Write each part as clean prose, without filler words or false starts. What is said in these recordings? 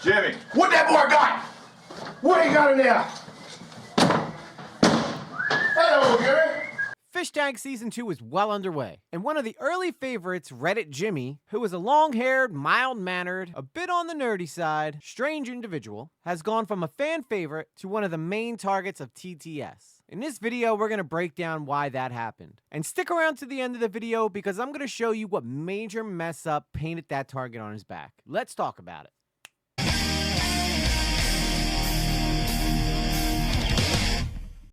Jimmy. What that boy got? What he got in there? Hello, Jimmy. Fishtank Season 2 is well underway, and one of the early favorites, Reddit Jimmy, who is a long-haired, mild-mannered, a bit on the nerdy side, strange individual, has gone from a fan favorite to one of the main targets of TTS. In this video, we're going to break down why that happened. And stick around to the end of the video because I'm going to show you what major mess-up painted that target on his back. Let's talk about it.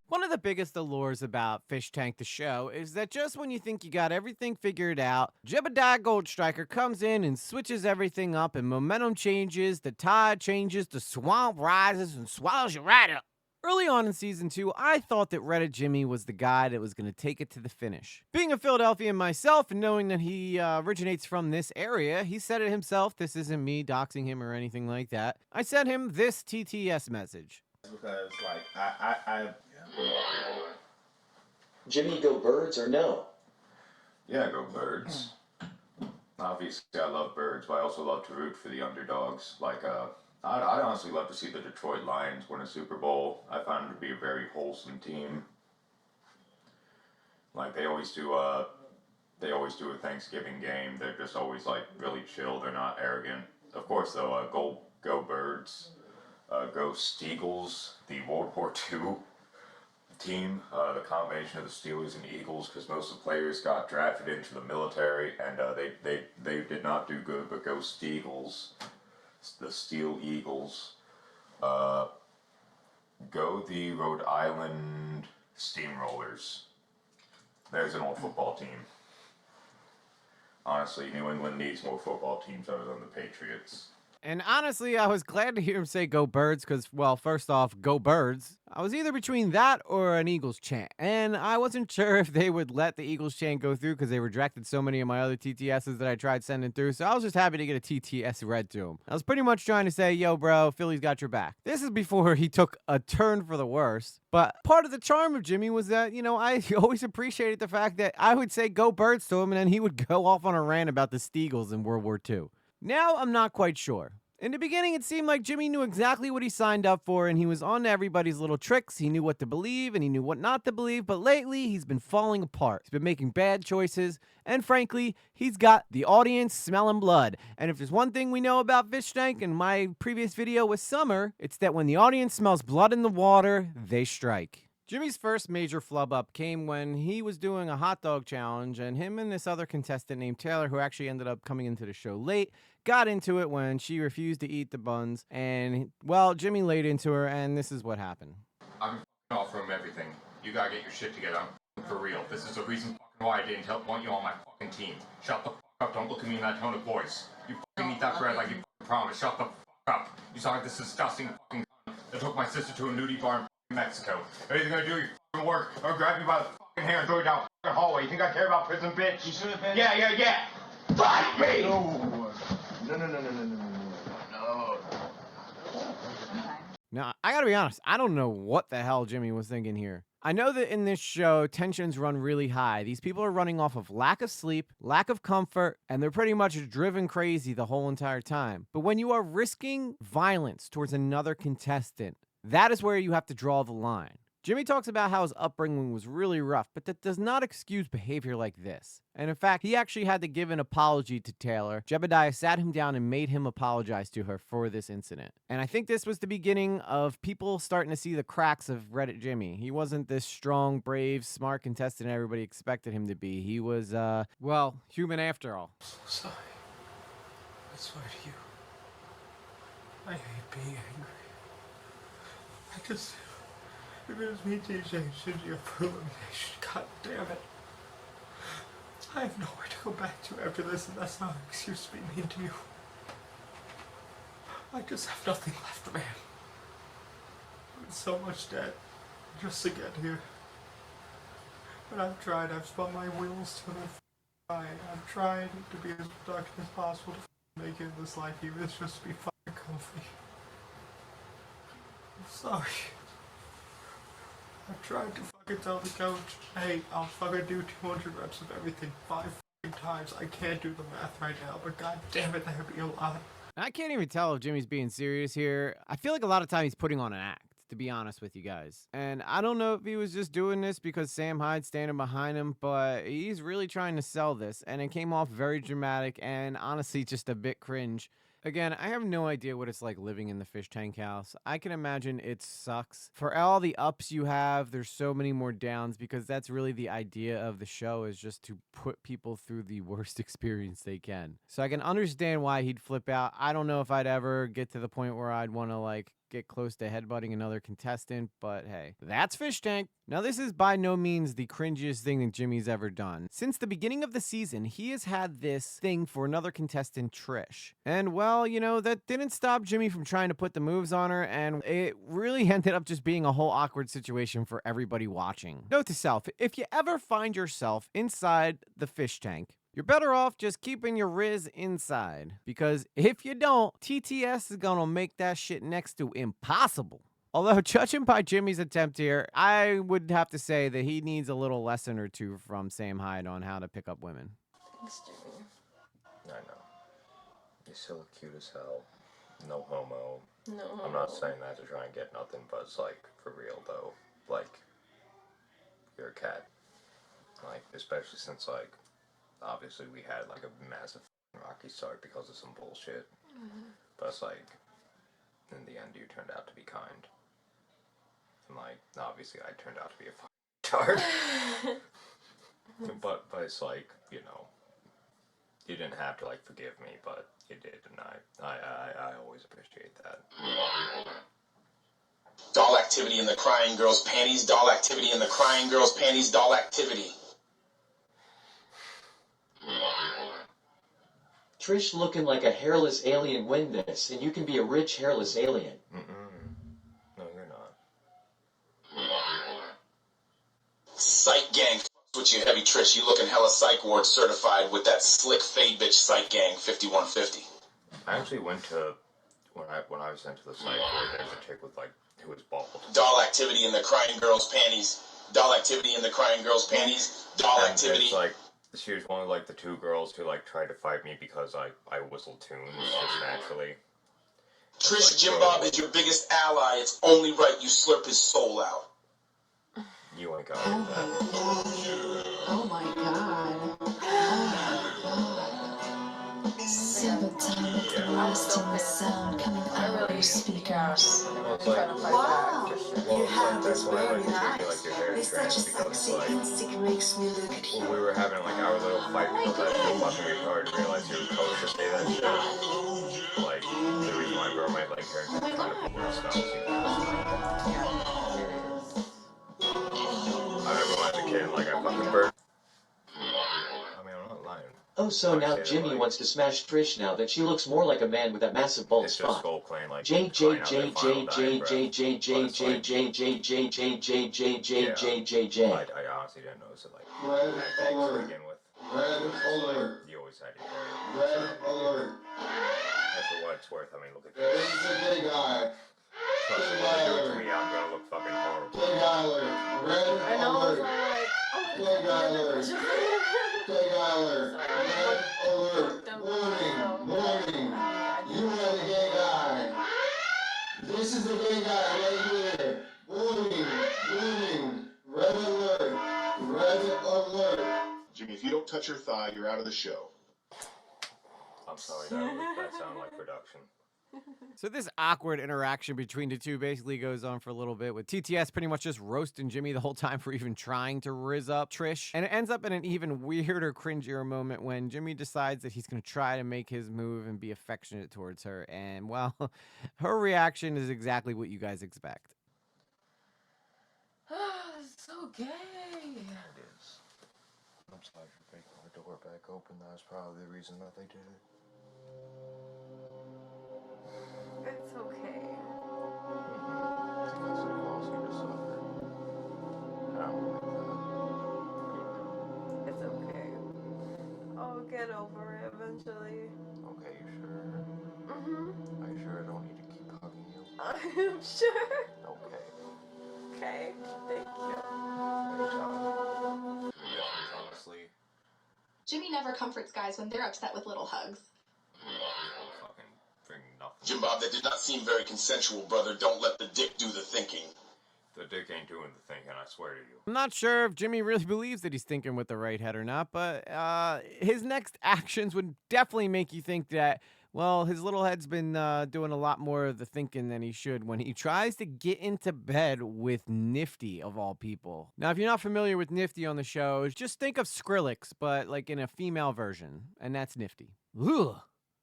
One of the biggest allures about Fishtank the show is that just when you think you got everything figured out, Jebediah Goldstriker comes in and switches everything up and momentum changes, the tide changes, the swamp rises and swallows you right up. Early on in Season 2, I thought that Reddit Jimmy was the guy that was going to take it to the finish. Being a Philadelphian myself and knowing that he originates from this area, he said it himself, this isn't me doxing him or anything like that. I sent him this TTS message. Because, like, Jimmy, go Birds or no? Yeah, go Birds. Obviously, I love Birds, but I also love to root for the underdogs. Like, I'd honestly love to see the Detroit Lions win a Super Bowl. I find them to be a very wholesome team. Like, they always do a Thanksgiving game. They're just always, like, really chill. They're not arrogant. Of course, though, go Birds. Go Steagles, the World War II team, the combination of the Steelers and Eagles, because most of the players got drafted into the military, and they did not do good, but go Steagles, the Steel Eagles. Go the Rhode Island Steamrollers. There's an old football team. Honestly, New England needs more football teams other than the Patriots. And honestly, I was glad to hear him say go Birds because, well, first off, go Birds. I was either between that or an Eagles chant. And I wasn't sure if they would let the Eagles chant go through because they rejected so many of my other TTSs that I tried sending through. So I was just happy to get a TTS read to him. I was pretty much trying to say, yo, bro, Philly's got your back. This is before he took a turn for the worse. But part of the charm of Jimmy was that, you know, I always appreciated the fact that I would say go Birds to him and then he would go off on a rant about the Steagles in World War II. Now, I'm not quite sure. In the beginning, it seemed like Jimmy knew exactly what he signed up for, and he was on to everybody's little tricks. He knew what to believe, and he knew what not to believe, but lately, he's been falling apart. He's been making bad choices, and frankly, he's got the audience smelling blood. And if there's one thing we know about Fishtank, in my previous video with Summer, it's that when the audience smells blood in the water, they strike. Jimmy's first major flub up came when he was doing a hot dog challenge, and him and this other contestant named Taylor, who actually ended up coming into the show late, got into it when she refused to eat the buns, and, well, Jimmy laid into her, and this is what happened. I'm off from everything. You gotta get your shit together. I'm for real. This is the reason why I didn't want you on my fucking team. Shut the fuck up. Don't look at me in that tone of voice. You fucking eat that bread like you promised. Shut the fuck up. You sound like this disgusting fucking cunt that took my sister to a nudie bar in Mexico. Are you gonna do your fucking work or grab me by the fucking hair and throw you down the fucking hallway? You think I care about prison, bitch? You should have been. Yeah. Fight me! No. Now, I gotta be honest, I don't know what the hell Jimmy was thinking here. I know that in this show, tensions run really high. These people are running off of lack of sleep, lack of comfort, and they're pretty much driven crazy the whole entire time. But when you are risking violence towards another contestant, that is where you have to draw the line. Jimmy talks about how his upbringing was really rough, but that does not excuse behavior like this. And in fact, he actually had to give an apology to Taylor. Jebediah sat him down and made him apologize to her for this incident. And I think this was the beginning of people starting to see the cracks of Reddit Jimmy. He wasn't this strong, brave, smart contestant everybody expected him to be. He was, well, human after all. I'm so sorry. I swear to you. I hate being angry. If it was me, TJ, should you have elimination? God damn it. I have nowhere to go back to after this, and that's not an excuse to be mean to you. I just have nothing left, man. I'm in so much debt just to get here. But I've tried, I've spun my wheels to the I've tried to be as productive as possible to make it in this life, even if it's just to be fucking comfy. I'm sorry. I've tried to fucking tell the coach, hey, I'll fucking do 200 reps of everything 5 fucking times. I can't do the math right now, but god damn it, that'd be a lot. I can't even tell if Jimmy's being serious here. I feel like a lot of time he's putting on an act, to be honest with you guys. And I don't know if he was just doing this because Sam Hyde's standing behind him, but he's really trying to sell this. And it came off very dramatic and honestly just a bit cringe. Again, I have no idea what it's like living in the fish tank house. I can imagine it sucks. For all the ups you have, there's so many more downs because that's really the idea of the show, is just to put people through the worst experience they can. So I can understand why he'd flip out. I don't know if I'd ever get to the point where I'd want to like get close to headbutting another contestant, but hey, that's Fish Tank. Now, this is by no means the cringiest thing that Jimmy's ever done. Since the beginning of the season, he has had this thing for another contestant, Trish. And well, you know, that didn't stop Jimmy from trying to put the moves on her, and it really ended up just being a whole awkward situation for everybody watching. Note to self, if you ever find yourself inside the fish tank, you're better off just keeping your Riz inside. Because if you don't, TTS is gonna make that shit next to impossible. Although, judging by Jimmy's attempt here, I would have to say that he needs a little lesson or two from Sam Hyde on how to pick up women. Thanks, Jimmy. I know. You still look cute as hell. No homo. No. I'm not saying that to try and get nothing, but it's like, for real though. Like, you're a cat. Like, especially since, like, obviously we had like a massive rocky start because of some bullshit. But it's like, in the end you turned out to be kind. And like, obviously I turned out to be a fucking tart. but it's like, you know, you didn't have to like forgive me, but you did, and I always appreciate that. Doll activity in the crying girl's panties. Doll activity in the crying girl's panties. Doll activity. Trish looking like a hairless alien win this, and you can be a rich hairless alien. No, you're not. Psych gang fucks with you, heavy Trish. You looking hella psych ward certified with that slick fade bitch psych gang 5150. I actually went to, when I was into the site where there's a chick with like, who was bald. Doll activity in the crying girl's panties. Doll activity in the crying girl's panties. Doll And activity. it's like, she was one of like the two girls who like tried to fight me because I whistle tunes just naturally. Trish like, Jim bro, Bob is your biggest ally. It's only right you slurp his soul out. You ain't got to do that. Oh my god. Oh my god. Sabotage blasting the sound coming out of your speakers. Well, it's like, Wow. well, it's like, that's why I like to treat you like your hair It's such a trans, because sexy like, instinct makes me look at when you. we were having like our little fight because I feel fucking retarded and realized you were coach to say that shit. Like, the reason why I grow my like hair is kind of weird styles, you know. I remember when I was a kid, like I fucking bird. I mean, I'm not lying. Oh, so I now say that, Jimmy like, wants to smash Trish now that she looks more like a man with that massive bald it's just spot. Skull Clan, like, J crying J out J their final J dying J breath. J J J J J J J J J J J J I J. honestly didn't notice it, like, Red that big to alert. begin with. Red alert. You always had your hair. Red alert. And for what it's worth, I mean, look at This this. is a gay guy. Trust me, when they do it to me, I'm gonna look fucking horrible. Gay guy alert. Red I know, I was alert. all like, oh Gay my guy god, alert. Gay guy alert. Red alert. Warning. Warning. You are the gay guy. This is the gay guy right here. Warning. Warning. Red alert. Red alert. Jimmy, if you don't touch her thigh, you're out of the show. I'm sorry, that sounded like production. So this awkward interaction between the two basically goes on for a little bit, with TTS pretty much just roasting Jimmy the whole time for even trying to rizz up Trish. And it ends up in an even weirder, cringier moment when Jimmy decides that he's going to try to make his move and be affectionate towards her. And, well, her reaction is exactly what you guys expect. so gay. It is. I'm sorry for breaking the door back open. That was probably the reason that they did it. It's okay. Because it caused you to suffer. I don't like that. It's okay. I'll get over it eventually. Okay, you sure? Are you sure I don't need to keep hugging you? I'm sure. Okay. Okay. Thank you. Anytime. Honestly, Jimmy never comforts guys when they're upset with little hugs. fucking Jim Bob, that did not seem very consensual, brother. Don't let the dick do the thinking. The dick ain't doing the thinking, I swear to you. I'm not sure if Jimmy really believes that he's thinking with the right head or not, but his next actions would definitely make you think that, well, his little head's been doing a lot more of the thinking than he should when he tries to get into bed with Nifty, of all people. Now, if you're not familiar with Nifty on the show, just think of Skrillex, but like in a female version, and that's Nifty. Ugh.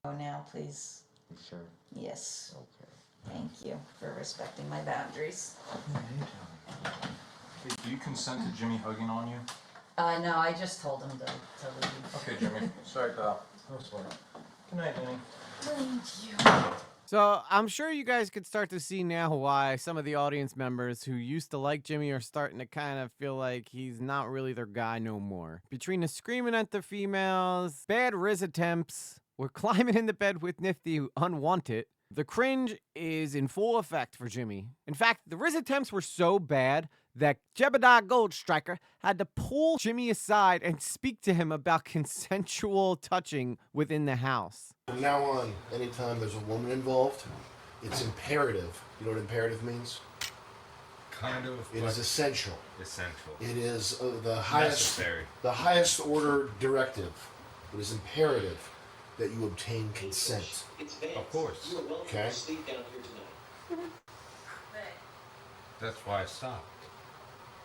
Oh, now, please. You sure? Yes. Okay. Thank you for respecting my boundaries. Hey, do you consent to Jimmy hugging on you? No, I just told him to leave. Okay, Jimmy. Sorry, pal. No sweat. Good night, Danny. Thank you. So I'm sure you guys could start to see now why some of the audience members who used to like Jimmy are starting to kind of feel like he's not really their guy no more. Between the screaming at the females, bad Riz attempts, we're climbing into bed with Nifty unwanted, the cringe is in full effect for Jimmy. In fact, the Riz attempts were so bad that Jebediah Goldstriker had to pull Jimmy aside and speak to him about consensual touching within the house. From now on, anytime there's a woman involved, it's imperative. You know what imperative means? Kind of. It is essential. Essential. It is Necessary. the highest order directive. It is imperative that you obtain consent. Of course. Okay? That's why I stopped.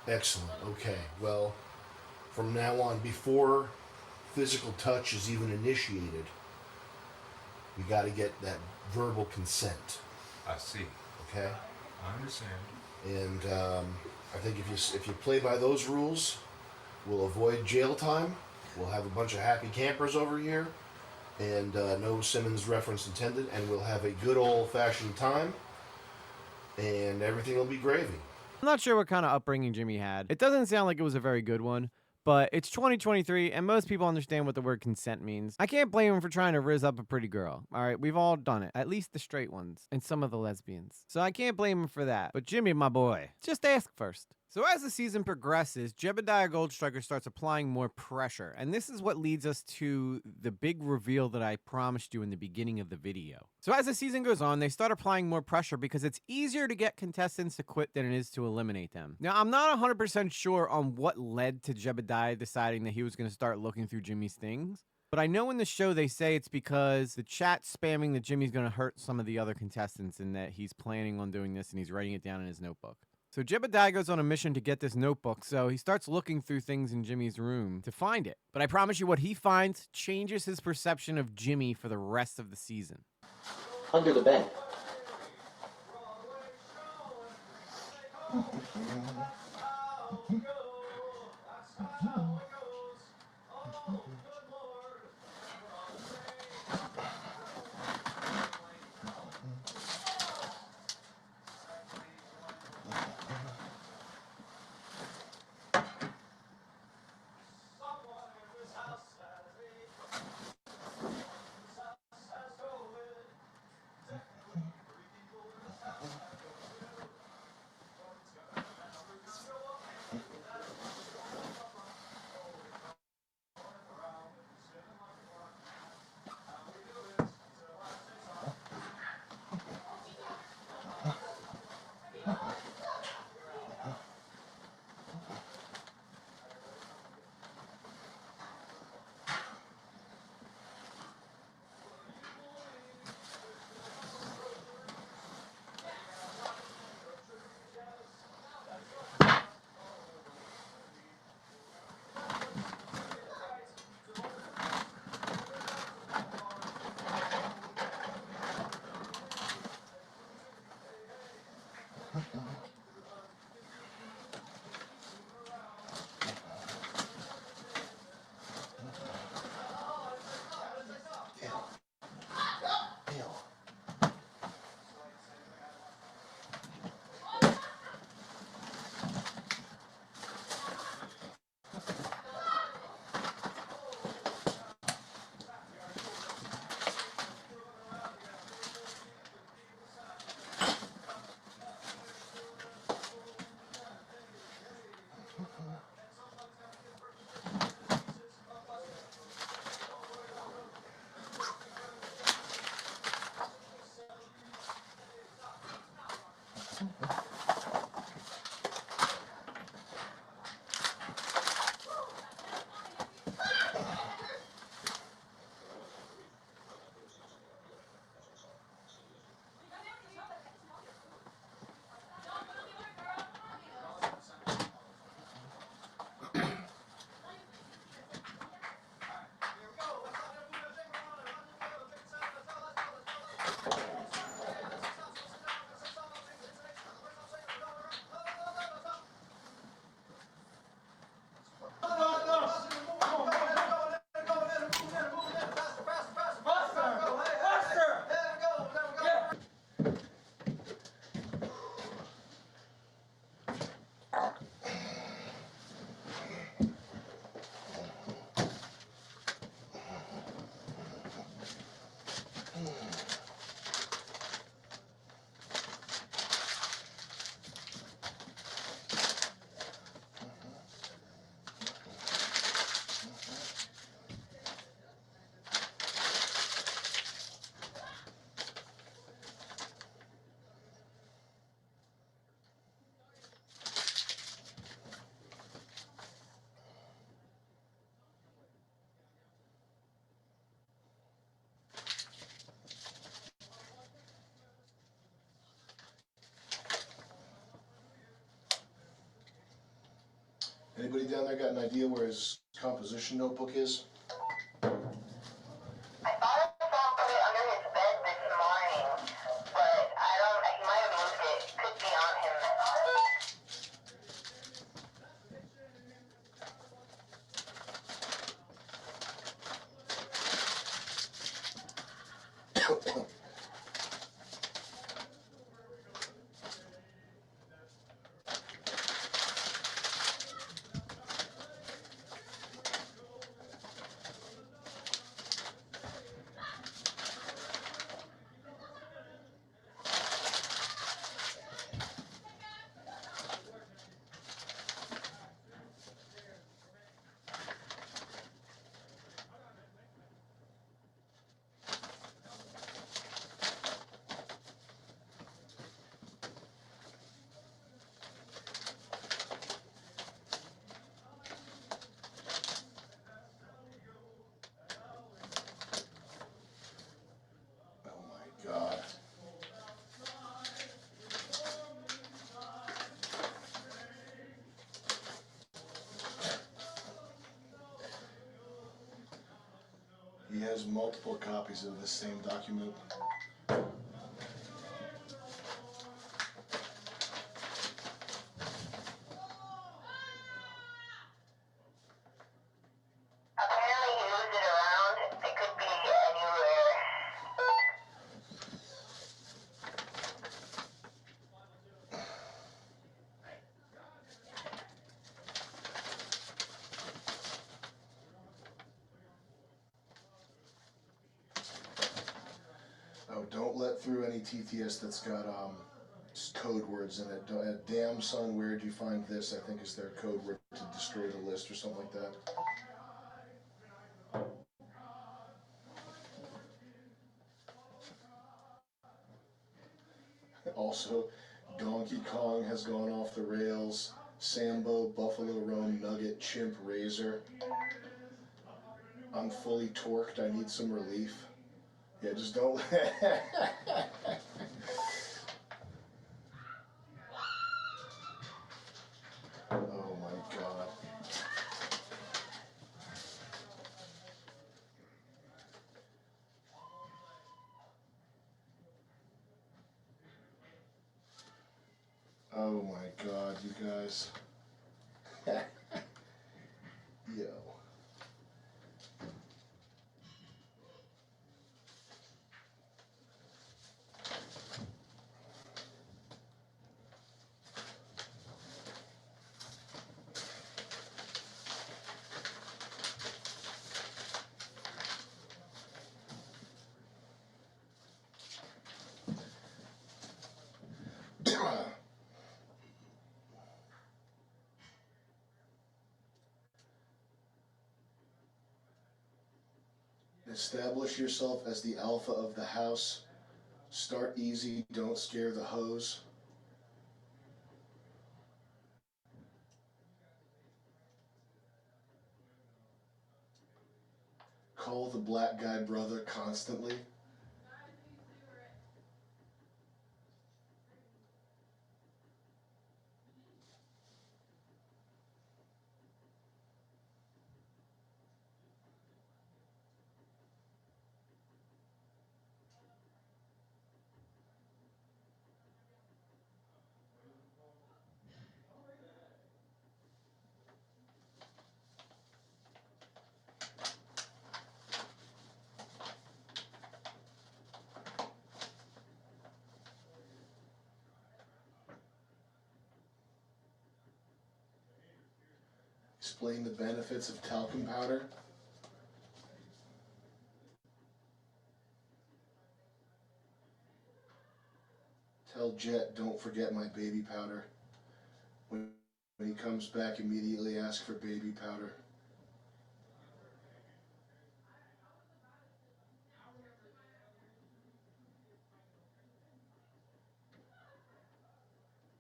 Excellent. Okay. Well, from now on, before physical touch is even initiated, we got to get that verbal consent. I see. Okay? I understand. And I think if you play by those rules, we'll avoid jail time. We'll have a bunch of happy campers over here, and no Simmons reference intended, and we'll have a good old-fashioned time, and everything will be gravy. I'm not sure what kind of upbringing Jimmy had. It doesn't sound like it was a very good one, but it's 2023 and most people understand what the word consent means. I can't blame him for trying to rizz up a pretty girl. All right, we've all done it, at least the straight ones and some of the lesbians. So I can't blame him for that. But Jimmy, my boy, just ask first. So as the season progresses, Jebediah Goldstriker starts applying more pressure, and this is what leads us to the big reveal that I promised you in the beginning of the video. So as the season goes on, they start applying more pressure because it's easier to get contestants to quit than it is to eliminate them. Now, I'm not 100% sure on what led to Jebediah deciding that he was going to start looking through Jimmy's things, but I know in the show they say it's because the chat spamming that Jimmy's going to hurt some of the other contestants and that he's planning on doing this and he's writing it down in his notebook. So Jebediah goes on a mission to get this notebook, so he starts looking through things in Jimmy's room to find it. But I promise you what he finds changes his perception of Jimmy for the rest of the season. Under the bed. Anybody down there got an idea where his composition notebook is? I thought I saw him put it under his bed this morning, but I don't, he might have moved it. It could be on him. God. He has multiple copies of the same document. Apparently he moves it around. It could be anywhere. Oh, don't let through any TTS that's got code words in it. Damn son, where'd you find this? I think is their code word to destroy the list or something like that. Also, Donkey Kong has gone off the rails. Sambo, Buffalo Rome, Nugget, Chimp, Razor. I'm fully torqued. I need some relief. Yeah, just don't. Oh my God. Oh my God, you guys. Yo. Establish yourself as the alpha of the house. Start easy, don't scare the hoes. Call the black guy brother constantly. Explain the benefits of talcum powder. Tell Jet, don't forget my baby powder. When he comes back, immediately ask for baby powder.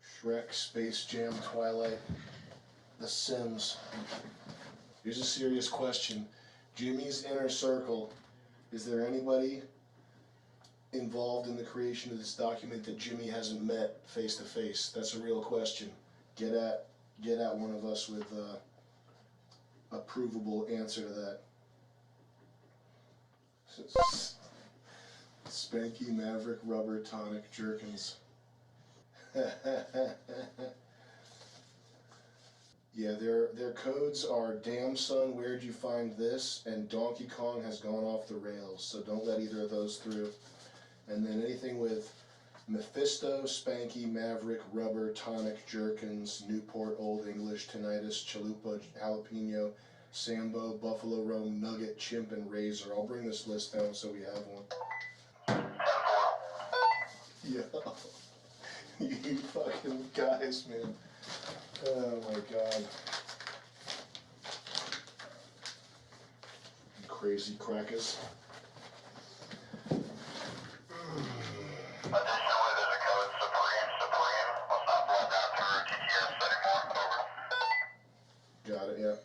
Shrek, Space Jam, Twilight, The Sims. Here's a serious question. Jimmy's inner circle. Is there anybody involved in the creation of this document that Jimmy hasn't met face to face? That's a real question. Get at get at one of us with a provable answer to that. Spanky Maverick Rubber Tonic Jerkins. Yeah, their codes are damn son, where'd you find this? And Donkey Kong has gone off the rails, so don't let either of those through. And then anything with Mephisto, Spanky, Maverick, Rubber, Tonic, Jerkins, Newport, Old English, Tinnitus, Chalupa, Jalapeno, Sambo, Buffalo Rome, Nugget, Chimp, and Razor. I'll bring this list down so we have one. Yeah. You fucking guys, man. Oh my god. You crazy crackers. Additionally, there's a code Supreme. Must not block out through TTS anymore. Over. Got it, yeah.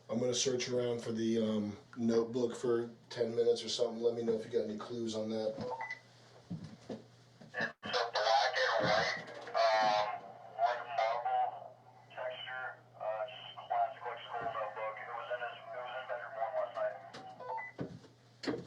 I'm gonna search around for the notebook for 10 minutes or something. Let me know if you got any clues on that. It's a black and white, like marble texture, just classic like school notebook. It was in bedroom 1 last night.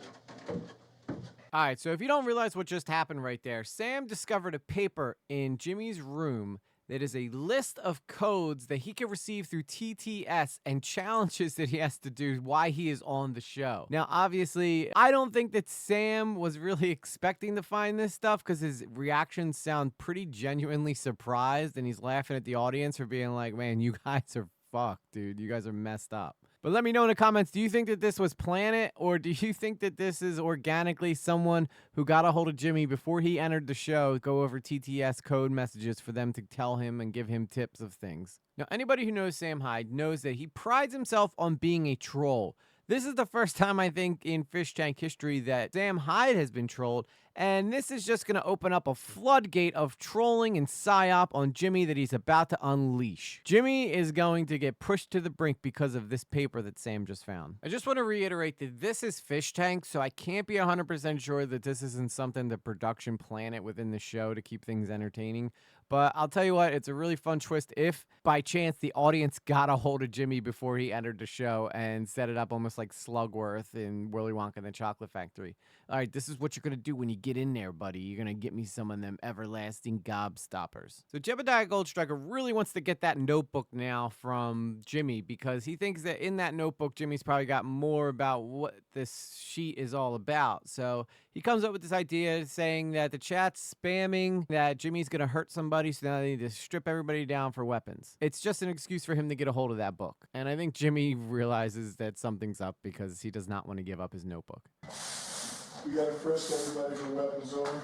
All right, so if you don't realize what just happened right there, Sam discovered a paper in Jimmy's room that is a list of codes that he can receive through TTS and challenges that he has to do why he is on the show. Now, obviously, I don't think that Sam was really expecting to find this stuff because his reactions sound pretty genuinely surprised, and he's laughing at the audience for being like, man, you guys are fucked, dude. You guys are messed up. But let me know in the comments, do you think that this was Planet, or do you think that this is organically someone who got a hold of Jimmy before he entered the show, go over TTS code messages for them to tell him and give him tips of things? Now, anybody who knows Sam Hyde knows that he prides himself on being a troll. This is the first time, I think, in Fishtank history that Sam Hyde has been trolled, and this is just going to open up a floodgate of trolling and psyop on Jimmy that he's about to unleash. Jimmy is going to get pushed to the brink because of this paper that Sam just found. I just want to reiterate that this is Fishtank, so I can't be 100% sure that this isn't something the production planned it within the show to keep things entertaining. But I'll tell you what, it's a really fun twist if, by chance, the audience got a hold of Jimmy before he entered the show and set it up almost like Slugworth in Willy Wonka and the Chocolate Factory. All right, this is what you're going to do when you get in there, buddy. You're going to get me some of them everlasting gobstoppers. So Jebediah Goldstriker really wants to get that notebook now from Jimmy because he thinks that in that notebook, Jimmy's probably got more about what this sheet is all about. So he comes up with this idea saying that the chat's spamming that Jimmy's going to hurt somebody, so now they need to strip everybody down for weapons. It's just an excuse for him to get a hold of that book. And I think Jimmy realizes that something's up because he does not want to give up his notebook. We gotta frisk everybody for weapons over. Yeah,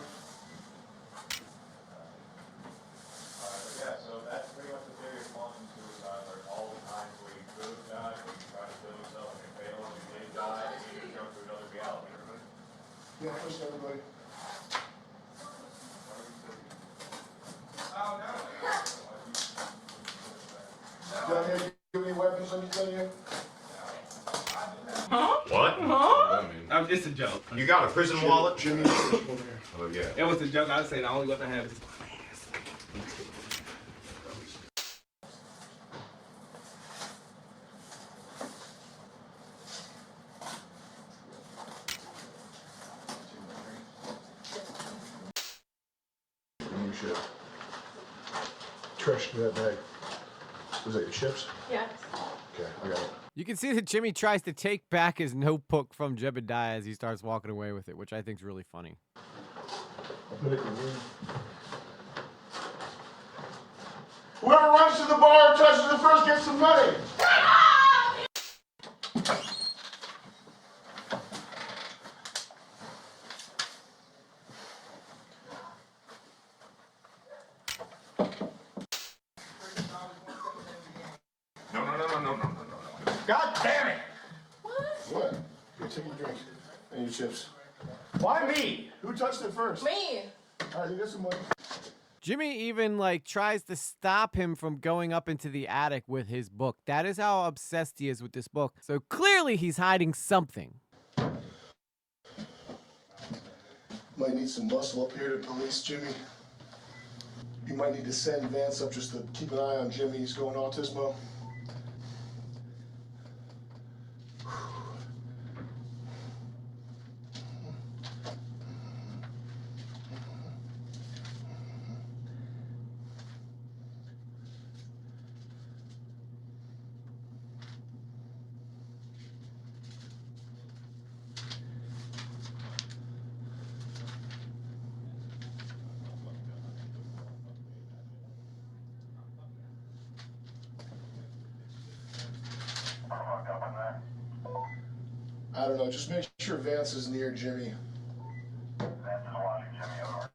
so that's pretty much the theory of quantum suicide, like all the times where you could have died, where you try to kill yourself and you fail and you did die, and you just jump to another reality. Yeah, frisk everybody. Oh, no. Down here, you have any weapons, let me tell you? What? It's a joke. You got a prison wallet? Jimmy, Oh, yeah. It was a joke. I was saying the only weapon I have is new shit. Trash in that bag. Was that your chips? Yes. Okay, I got it. You can see that Jimmy tries to take back his notebook from Jebediah as he starts walking away with it, which I think is really funny. Whoever runs to the bar and touches it first gets some money. No. God damn it! What? Here, take your drink and your chips. Why me? Who touched it first? Me. All right, you got some money. Jimmy even tries to stop him from going up into the attic with his book. That is how obsessed he is with this book. So clearly he's hiding something. Might need some muscle up here to police Jimmy. You might need to send Vance up just to keep an eye on Jimmy. He's going autismo. I don't know, just make sure Vance is near Jimmy. Vance is watching Jimmy over.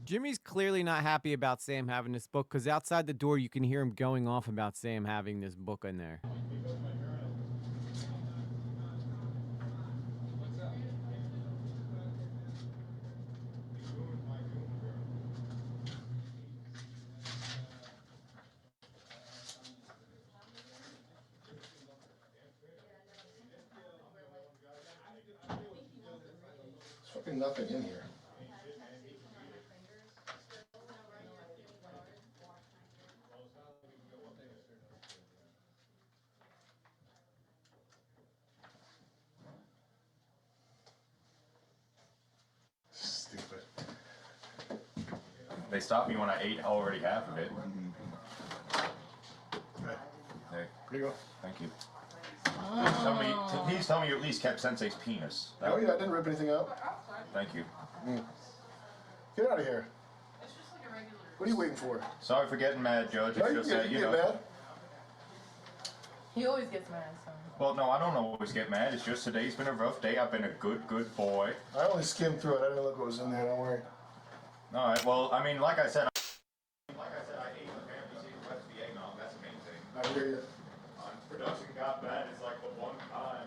Jimmy's clearly not happy about Sam having this book because outside the door you can hear him going off about Sam having this book in there. There's fucking nothing in here. Stupid. They stopped me when I ate already half of it. Hey, Here you go. thank you. Please tell me you at least kept Sensei's penis. Oh yeah, I didn't rip anything out. Thank you. Get out of here. What are you waiting for? Sorry for getting mad, Judge. No, It's you just get, that, you you get know. mad. He always gets mad, so. Well, no, I don't always get mad. It's just today's been a rough day. I've been a good boy. I only skimmed through it. I didn't look what was in there. Don't worry. All right. Well, I mean, like I said, I ate the family secret recipe eggnog. That's the main thing. I hear you. Production got bad. It's like the one time.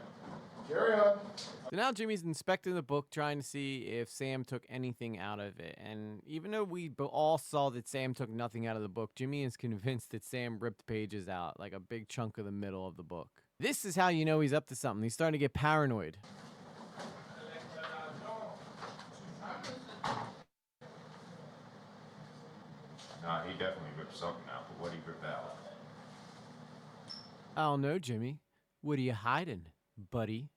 Carry on. So now Jimmy's inspecting the book, trying to see if Sam took anything out of it. And even though we all saw that Sam took nothing out of the book, Jimmy is convinced that Sam ripped pages out, like a big chunk of the middle of the book. This is how you know he's up to something. He's starting to get paranoid. Nah, he definitely ripped something out, but what he ripped out? I don't know, Jimmy. What are you hiding, buddy?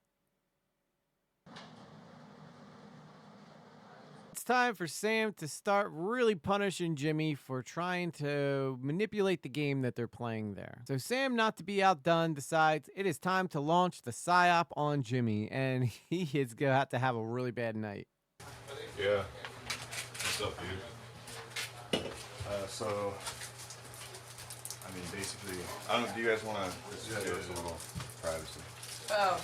It's time for Sam to start really punishing Jimmy for trying to manipulate the game that they're playing there. So Sam, not to be outdone, decides it is time to launch the psyop on Jimmy, and he is going to have a really bad night. Yeah. What's up, dude? So, I mean, basically, I don't. Do you guys want to? This is a little privacy. Oh.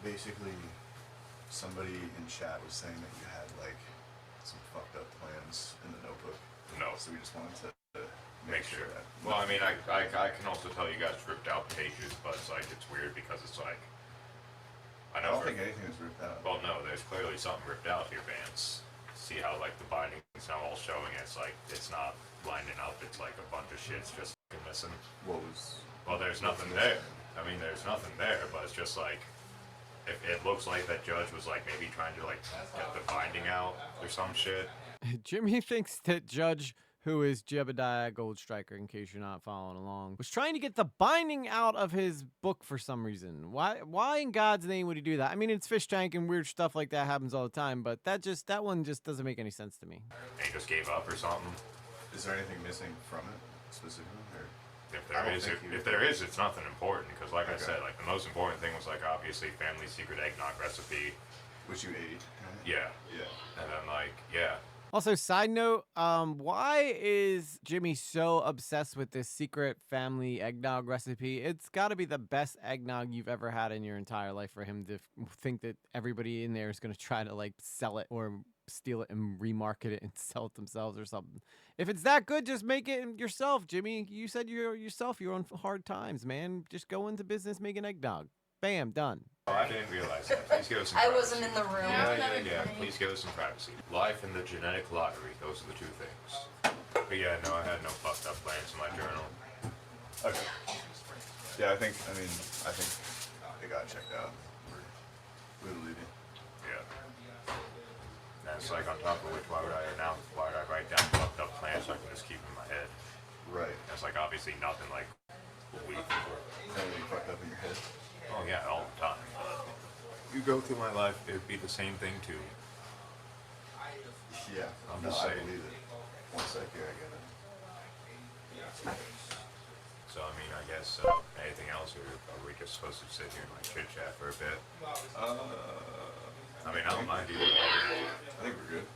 Basically, somebody in chat was saying that you had like some fucked up plans in the notebook. No. So we just wanted to Make sure that. Well, I mean, I can also tell you guys ripped out pages, but it's like, it's weird because it's like, I I know. don't think anything was ripped out. Well, no, there's clearly something ripped out here, Vance. See how like the binding is now all showing? It's like, it's not lining up. It's like a bunch of shit's just fucking missing. What was? Well, there's nothing there. I mean, there's nothing there, but it's just like, if it looks like that judge was like maybe trying to like get the binding out or some shit. Jimmy thinks that Judge, who is Jebediah Goldstriker, in case you're not following along, was trying to get the binding out of his book for some reason. Why in God's name would he do that? I mean, it's Fishtank and weird stuff like that happens all the time, but that one just doesn't make any sense to me. And he just gave up or something. Is there anything missing from it specifically? Or? If there is, it's nothing important because, like I said, like the most important thing was like obviously family secret eggnog recipe, which you ate. Right? Yeah. Yeah. And then like yeah. Also, side note, why is Jimmy so obsessed with this secret family eggnog recipe? It's got to be the best eggnog you've ever had in your entire life for him to think that everybody in there is going to try to like sell it or steal it and remarket it and sell it themselves or something. If it's that good, just make it yourself, Jimmy. You said you're on hard times, man. Just go into business making eggnog. Bam, done. Oh, I didn't realize that. Please give us some I privacy. wasn't in the room. Yeah. Please give us some privacy. Life and the genetic lottery. Those are the two things. But yeah, no, I had no fucked up plans in my journal. Okay. Yeah, I think they got checked out. We're leaving. Yeah. That's like on top of which, why would I write down fucked up plans so I can just keep them in my head? Right. That's like obviously nothing like what we Anything fucked up in your head? Oh yeah, all the time. You go through my life, it would be the same thing too. Yeah. I'm No, just I saying. believe it. One sec here, I get it. So I mean, I guess anything else, or are we just supposed to sit here and like chit chat for a bit? I mean, I don't mind either. I think we're good.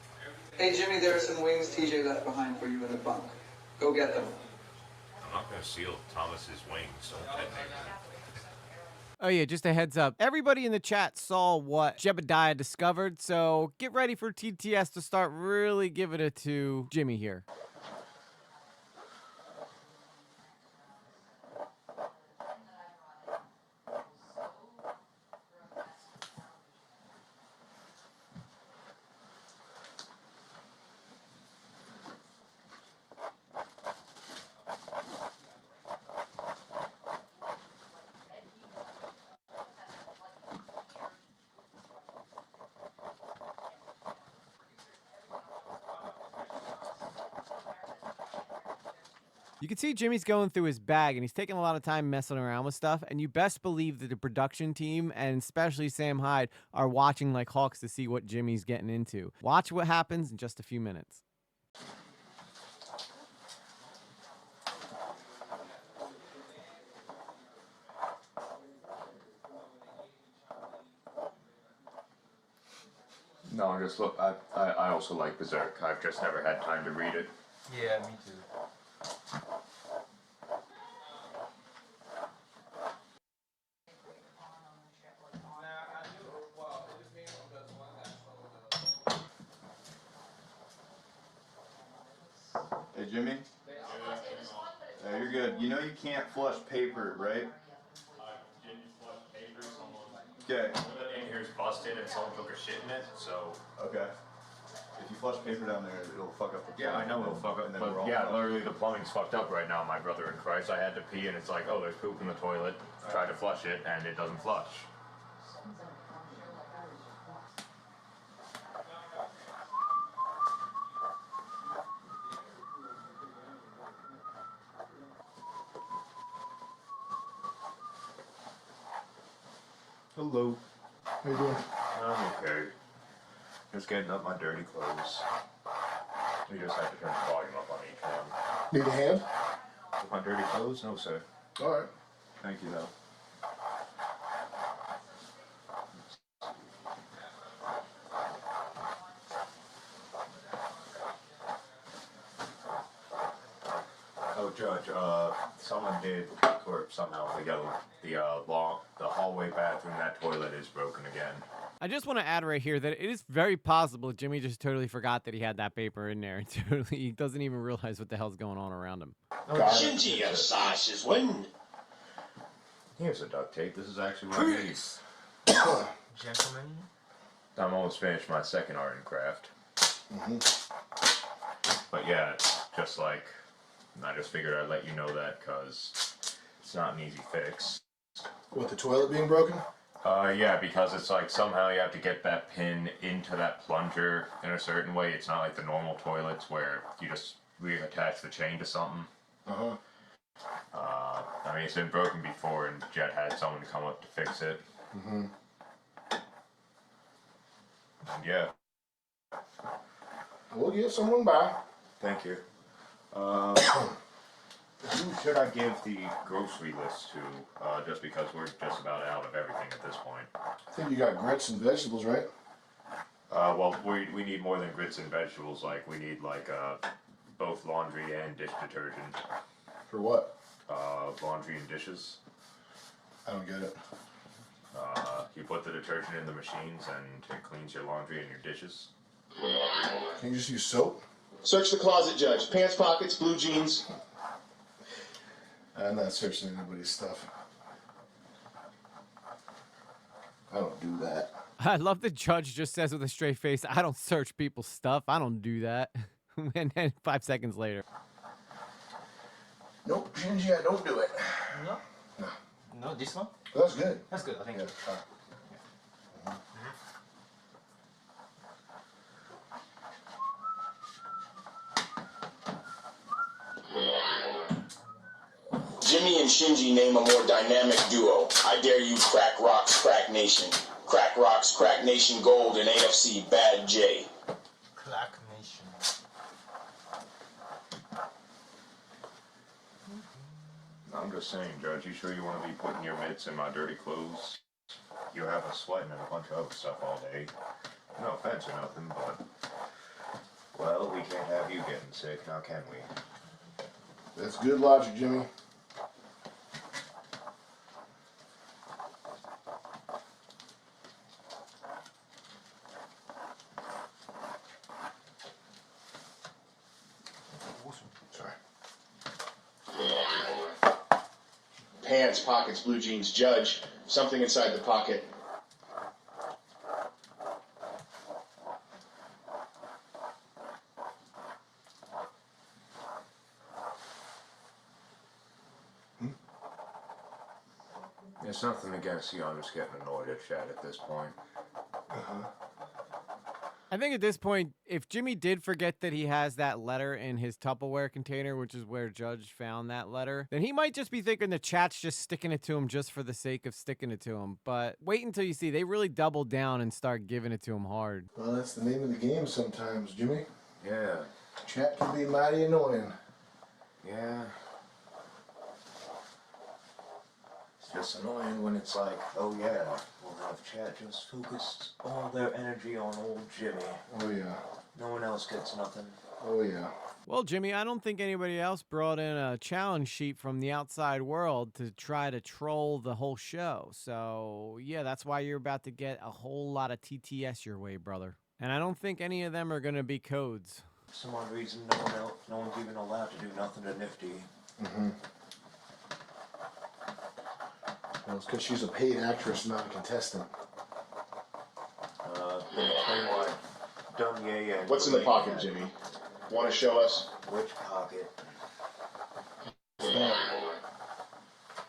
Hey Jimmy, there are some wings TJ left behind for you in the bunk. Go get them. I'm not gonna steal Thomas's wings. Don't detonate them. Oh yeah, just a heads up. Everybody in the chat saw what Jebediah discovered, so get ready for TTS to start really giving it to Jimmy here. You can see Jimmy's going through his bag and he's taking a lot of time messing around with stuff. And you best believe that the production team and especially Sam Hyde are watching like hawks to see what Jimmy's getting into. Watch what happens in just a few minutes. No, just look. I also like Berserk. I've just never had time to read it. Yeah, me too. Hey Jimmy? Yeah, you're good. You know you can't flush paper, right? Okay. In here's busted and someone took a shit in it, so. Okay. If you flush paper down there, it'll fuck up the Yeah, I plumbing, know it'll fuck up, and then but we're all yeah, fucked. literally the plumbing's fucked up right now, my brother in Christ. I had to pee and it's like, oh, there's poop in the toilet. Try to flush it and it doesn't flush. Hello. How you doing? I'm okay. Just getting up my dirty clothes. We just have to turn the volume up on each one. Need a hand? With my dirty clothes? No, sir. Alright. Thank you, though. Oh, Judge, someone did, or somehow the hallway bathroom, that toilet is broken again. I just want to add right here that it is very possible Jimmy just totally forgot that he had that paper in there and totally he doesn't even realize what the hell's going on around him. Here's a duct tape. This is actually what I need. Gentlemen. I'm almost finished my second art and craft. But yeah, it's just like, I just figured I'd let you know that because it's not an easy fix. What, the toilet being broken? Yeah, because it's like somehow you have to get that pin into that plunger in a certain way. It's not like the normal toilets where you just reattach the chain to something. Uh-huh. I mean, it's been broken before and Jet had someone come up to fix it. Mm-hmm. And yeah. We'll get someone by. Thank you. Who should I give the grocery list to? Just because we're just about out of everything at this point. I think you got grits and vegetables, right? Well, we need more than grits and vegetables. Like, we need, like, both laundry and dish detergent. For what? Laundry and dishes. I don't get it. You put the detergent in the machines and it cleans your laundry and your dishes. Can you just use soap? Search the closet, Judge. Pants, pockets, blue jeans. I'm not searching anybody's stuff. I don't do that. I love the judge just says with a straight face, I don't search people's stuff. I don't do that. And then 5 seconds later. Nope, Shinji, I don't do it. No? No. No, this one? That's good. That's good, I think. Yeah. Jimmy and Shinji name a more dynamic duo. I dare you, Crack Rocks, Crack Nation. Crack Rocks, Crack Nation Gold, and AFC Bad J. Crack Nation. I'm just saying, Judge, you sure you want to be putting your mitts in my dirty clothes? You have us sweating and a bunch of other stuff all day. No offense or nothing, but... Well, we can't have you getting sick, now can we? That's good logic, Jimmy. Sorry. Pants, pockets, blue jeans, Judge. Something inside the pocket. It's nothing against you, I'm just getting annoyed at Chad at this point. I think at this point, if Jimmy did forget that he has that letter in his Tupperware container, which is where Judge found that letter, then he might just be thinking the chat's just sticking it to him just for the sake of sticking it to him. But wait until you see. They really double down and start giving it to him hard. Well, that's the name of the game sometimes, Jimmy. Yeah. Chat can be mighty annoying. Yeah. It's just annoying when it's like, oh yeah, we'll have Chad just focused all their energy on old Jimmy. Oh yeah. No one else gets nothing. Oh yeah. Well, Jimmy, I don't think anybody else brought in a challenge sheet from the outside world to try to troll the whole show. So, yeah, that's why you're about to get a whole lot of TTS your way, brother. And I don't think any of them are going to be codes. For some odd reason, no one's even allowed to do nothing to Nifty. Mm-hmm. Well, it's because she's a paid actress, not a contestant. Explain why Dunye and... What's in the pocket, Jimmy? Want to show us? Which pocket?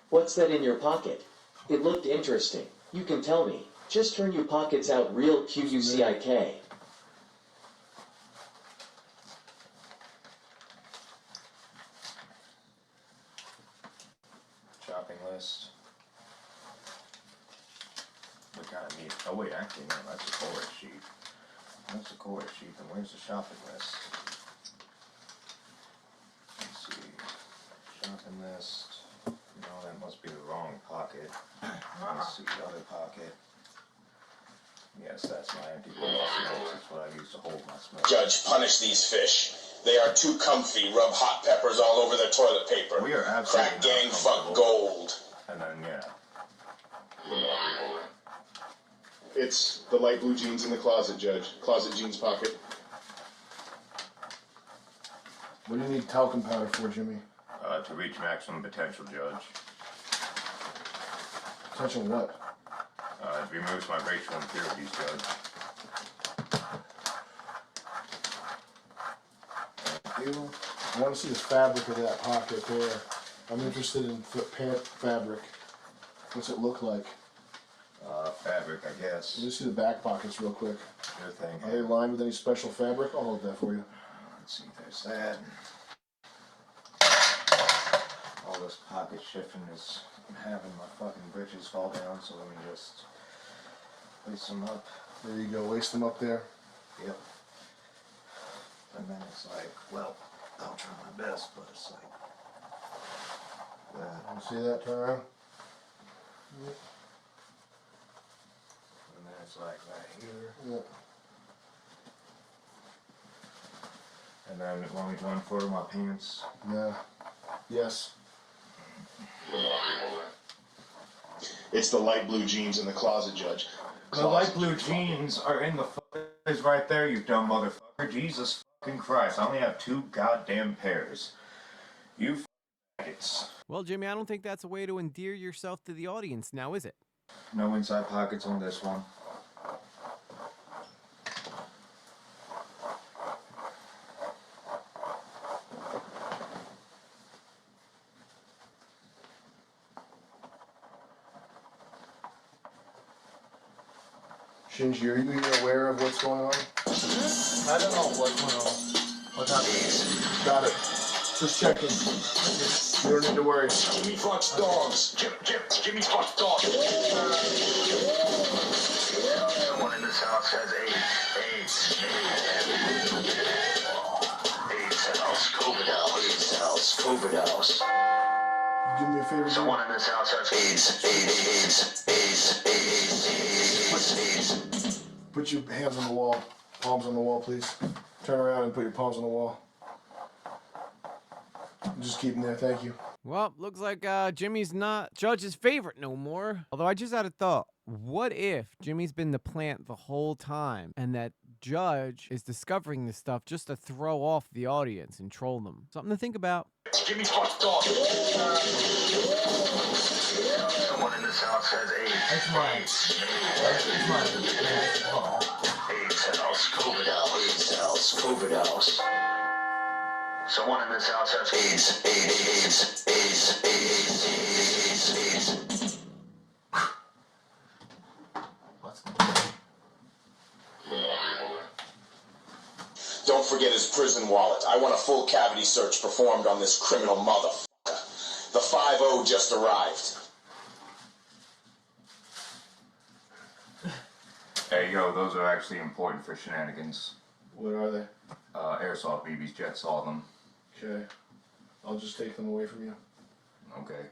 What's that in your pocket? It looked interesting. You can tell me. Just turn your pockets out real QUCIK. Shopping list. We kind of need... Oh wait, actually no, that's a chorus sheet. That's a chorus sheet, then where's the shopping list? Let's see. Shopping list. No, that must be the wrong pocket. Let's see, the other pocket. Yes, that's my empty box. That's what I use to hold my smoke. Judge, punish these fish. They are too comfy. Rub hot peppers all over their toilet paper. We are absolutely Crack gang, fuck gold. And then, yeah. It's the light blue jeans in the closet, Judge. Closet jeans pocket. What do you need talcum powder for, Jimmy? To reach maximum potential, Judge. Potential what? It removes my racial impurities, Judge. Thank you. I want to see the fabric of that pocket there. I'm interested in pant fabric. What's it look like? Fabric, I guess. Let me see the back pockets real quick. Sure thing. Are they lined with any special fabric? I'll hold that for you. Let's see, there's that. All this pocket shifting is having my fucking britches fall down, so let me just place them up. There you go, waist them up there. Yep. And then it's like, well, I'll try my best, but it's like that. You see that? Turn around. Yep. And then it's like right here. Yep. And then want me to unfurl my pants? No. Yes. It's the light blue jeans in the closet, Judge. The light blue jeans are in the is right there, you dumb motherfucker. Jesus fucking Christ, I only have 2 goddamn pairs. You faggots. Well, Jimmy, I don't think that's a way to endear yourself to the audience now, is it? No inside pockets on this one. Shinji, are you even aware of what's going on? I don't know what's going on. What happened? Got it. Just checking. You don't need to worry. Jimmy fucks dogs. Jimmy fucks dogs. Someone in this house has AIDS. AIDS house. COVID house. COVID house. Do me a favor, dude. Someone in this house has AIDS. Put your hands on the wall. Palms on the wall, please. Turn around and put your palms on the wall. Just keep them there, thank you. Well, looks like Jimmy's not Judge's favorite no more. Although I just had a thought. What if Jimmy's been the plant the whole time and that Judge is discovering this stuff just to throw off the audience and troll them? Something to think about. Jimmy fucks dogs. Someone in this house has AIDS. It's mine. It's mine. AIDS house. COVID house. COVID house. Someone in this house has AIDS. Don't forget his prison wallet. I want a full cavity search performed on this criminal motherfucker. The 5-0 just arrived. Hey, yo, those are actually important for shenanigans. What are they? Airsoft BBs, Jet saw them. Okay. I'll just take them away from you. Okay.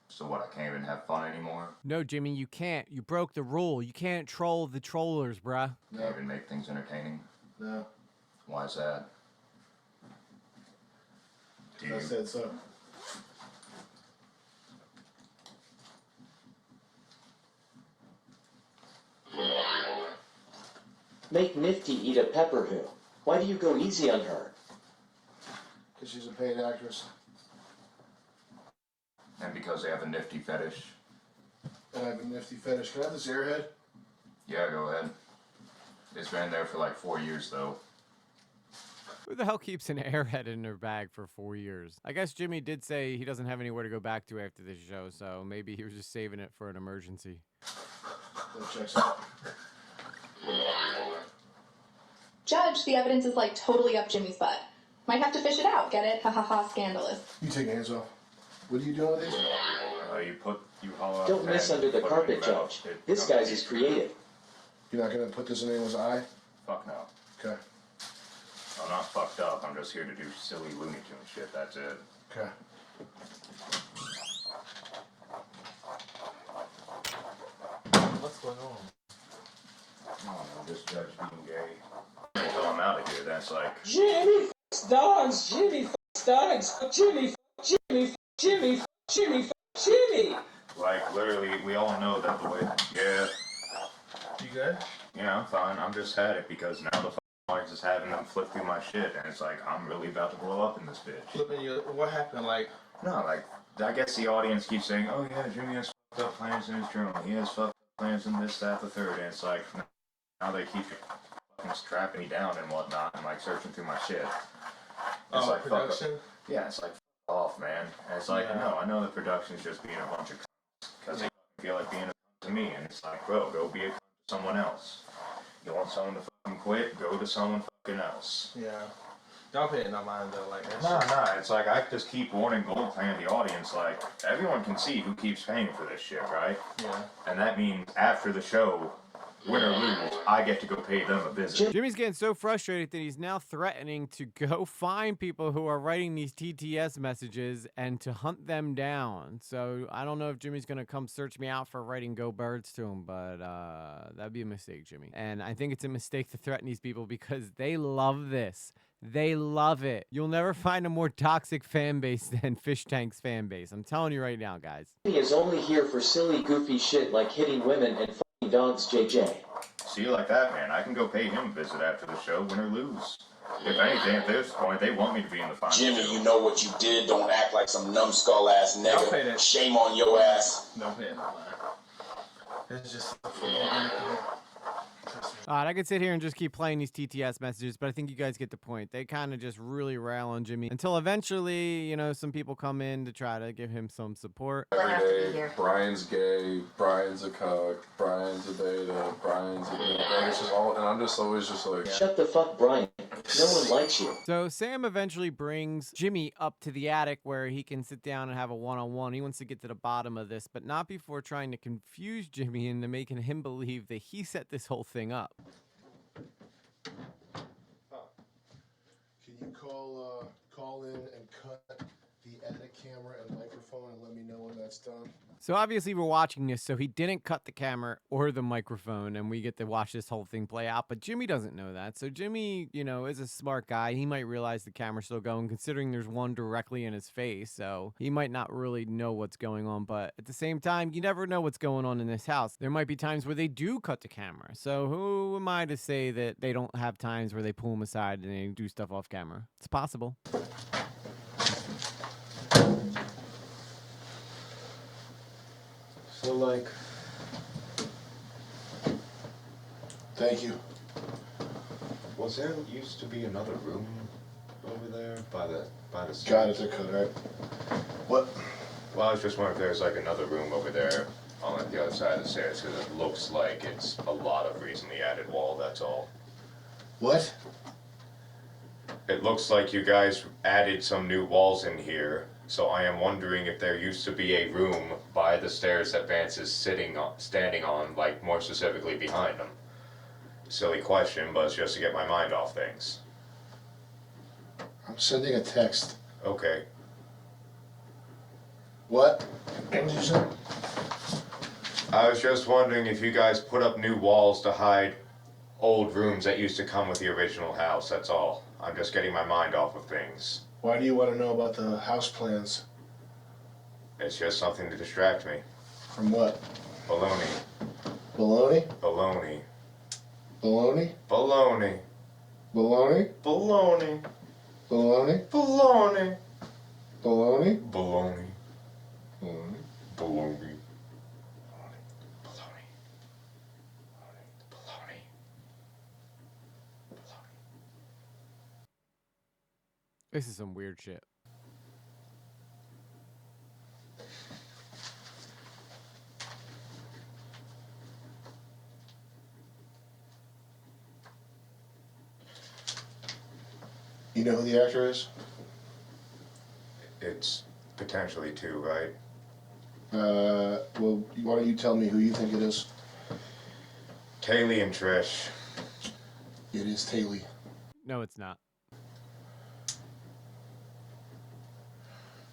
So what, I can't even have fun anymore? No, Jimmy, you can't. You broke the rule. You can't troll the trollers, bruh. Can't even make things entertaining? No. Why is that? I said so. Make Nifty eat a pepper who. Why do you go easy on her? Because she's a paid actress. And because they have a nifty fetish? And I have a nifty fetish. Can I have this airhead? Yeah, go ahead. It's been there for like 4 years, though. Who the hell keeps an airhead in their bag for 4 years? I guess Jimmy did say he doesn't have anywhere to go back to after this show, so maybe he was just saving it for an emergency. That checks out. Judge, the evidence is like totally up Jimmy's butt. Might have to fish it out, get it? Ha ha ha, scandalous. You take your hands off. What are you doing with these? You haul out. Don't miss under the carpet, Judge. This guy's is creative. You're not gonna put this in anyone's eye? Fuck no. Okay. I'm not fucked up. I'm just here to do silly Looney Tunes shit. That's it. Okay. What's going on? I don't know, this Judge being gay. Until I'm out of here, that's like... Jimmy f***s dogs, Jimmy f***s dogs, Jimmy f***, Jimmy f***, Jimmy f***, Jimmy f***, Jimmy! Like, literally, we all know that the way... Yeah. You good? Yeah, I'm fine. I'm just had it because now the audience is having them flip through my shit, and it's like, I'm really about to blow up in this bitch. Flipping you, what happened? Like... No, like, I guess the audience keeps saying, oh yeah, Jimmy has fucked up plans in his journal. He has fucked up plans in this, that, the third, and it's like, now they keep fucking strapping me down and whatnot, and like searching through my shit. It's like, production? fuck up. Yeah, it's like, fuck off, man. And it's like, no, I know the production's just being a bunch of because they feel like being a to me, and it's like, bro, go be a to someone else. You want someone to fucking quit, go to someone fucking else. Yeah. Don't pay it no mind though, like that. Nah, it's like I just keep warning gold playing the audience, like, everyone can see who keeps paying for this shit, right? Yeah. And that means after the show, Win or lose, I get to go pay them a visit. Jimmy's getting so frustrated that he's now threatening to go find people who are writing these TTS messages and to hunt them down. So I don't know if Jimmy's gonna come search me out for writing "Go Birds" to him, but that'd be a mistake, Jimmy. And I think it's a mistake to threaten these people because they love this. They love it. You'll never find a more toxic fan base than Fishtank's fan base. I'm telling you right now, guys. Jimmy is only here for silly, goofy shit like hitting women and fucking dogs, JJ. See, like that, man, I can go pay him a visit after the show, win or lose. If anything, at this point, they want me to be in the final. Jimmy, you know what you did. Don't act like some numbskull ass nigga. Shame on your ass. Don't pay it, man. It's just. Alright, I could sit here and just keep playing these TTS messages, but I think you guys get the point. They kind of just really rail on Jimmy until eventually, you know, some people come in to try to give him some support. Every day, Brian's gay, Brian's a cuck, Brian's a beta, Brian's a beta. It's just all, and I'm just always just like, shut the fuck, Brian. No one likes you. So Sam eventually brings Jimmy up to the attic where he can sit down and have a one-on-one. He wants to get to the bottom of this, but not before trying to confuse Jimmy into making him believe that he set this whole thing up. Can you call in and cut the attic camera and microphone and let me know when that's done? So obviously we're watching this, so he didn't cut the camera or the microphone, and we get to watch this whole thing play out, but Jimmy doesn't know that. So Jimmy, you know, is a smart guy. He might realize the camera's still going, considering there's one directly in his face, so he might not really know what's going on, but at the same time, you never know what's going on in this house. There might be times where they do cut the camera, so who am I to say that they don't have times where they pull him aside and they do stuff off camera? It's possible. So, like, thank you. Was there used to be another room over there by the stairs? Got it, they're cut, right? What? Well, I was just wondering if there's like another room over there on like, the other side of the stairs, because it looks like it's a lot of recently added wall, that's all. What? It looks like you guys added some new walls in here, so I am wondering if there used to be a room by the stairs that Vance is standing on, like more specifically behind him. Silly question, but it's just to get my mind off things. I'm sending a text. Okay. What? What did you say? I was just wondering if you guys put up new walls to hide old rooms that used to come with the original house, that's all. I'm just getting my mind off of things. Why do you want to know about the house plans? It's just something to distract me. From what? Baloney. Baloney? Baloney. Baloney? Baloney. Baloney? Baloney. Baloney? Baloney. Baloney? Baloney. Baloney? Baloney. This is some weird shit. You know who the actor is? It's potentially two, right? Well, why don't you tell me who you think it is? Kaylee and Trish. It is Taylor. No, it's not.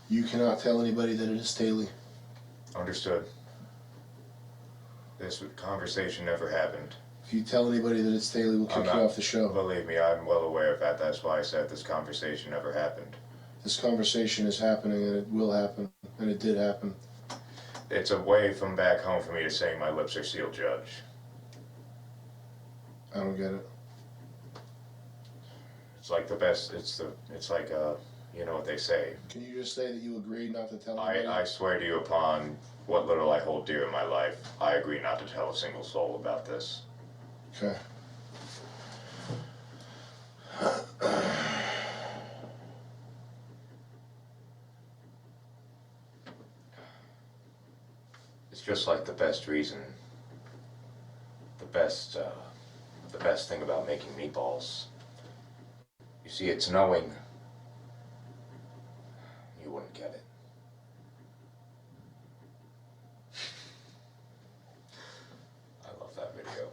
You cannot tell anybody that it is Taylor. Understood. This conversation never happened. If you tell anybody that it's Taylor, we'll kick you off the show. Believe me, I'm well aware of that. That's why I said this conversation never happened. This conversation is happening, and it will happen, and it did happen. It's a way from back home for me to say my lips are sealed, Judge. I don't get it. It's like the best. It's like you know what they say. Can you just say that you agreed not to tell anybody? I swear to you upon what little I hold dear in my life, I agree not to tell a single soul about this. Okay. It's just like the best reason, the best thing about making meatballs. You see, it's knowing you wouldn't get it. I love that video.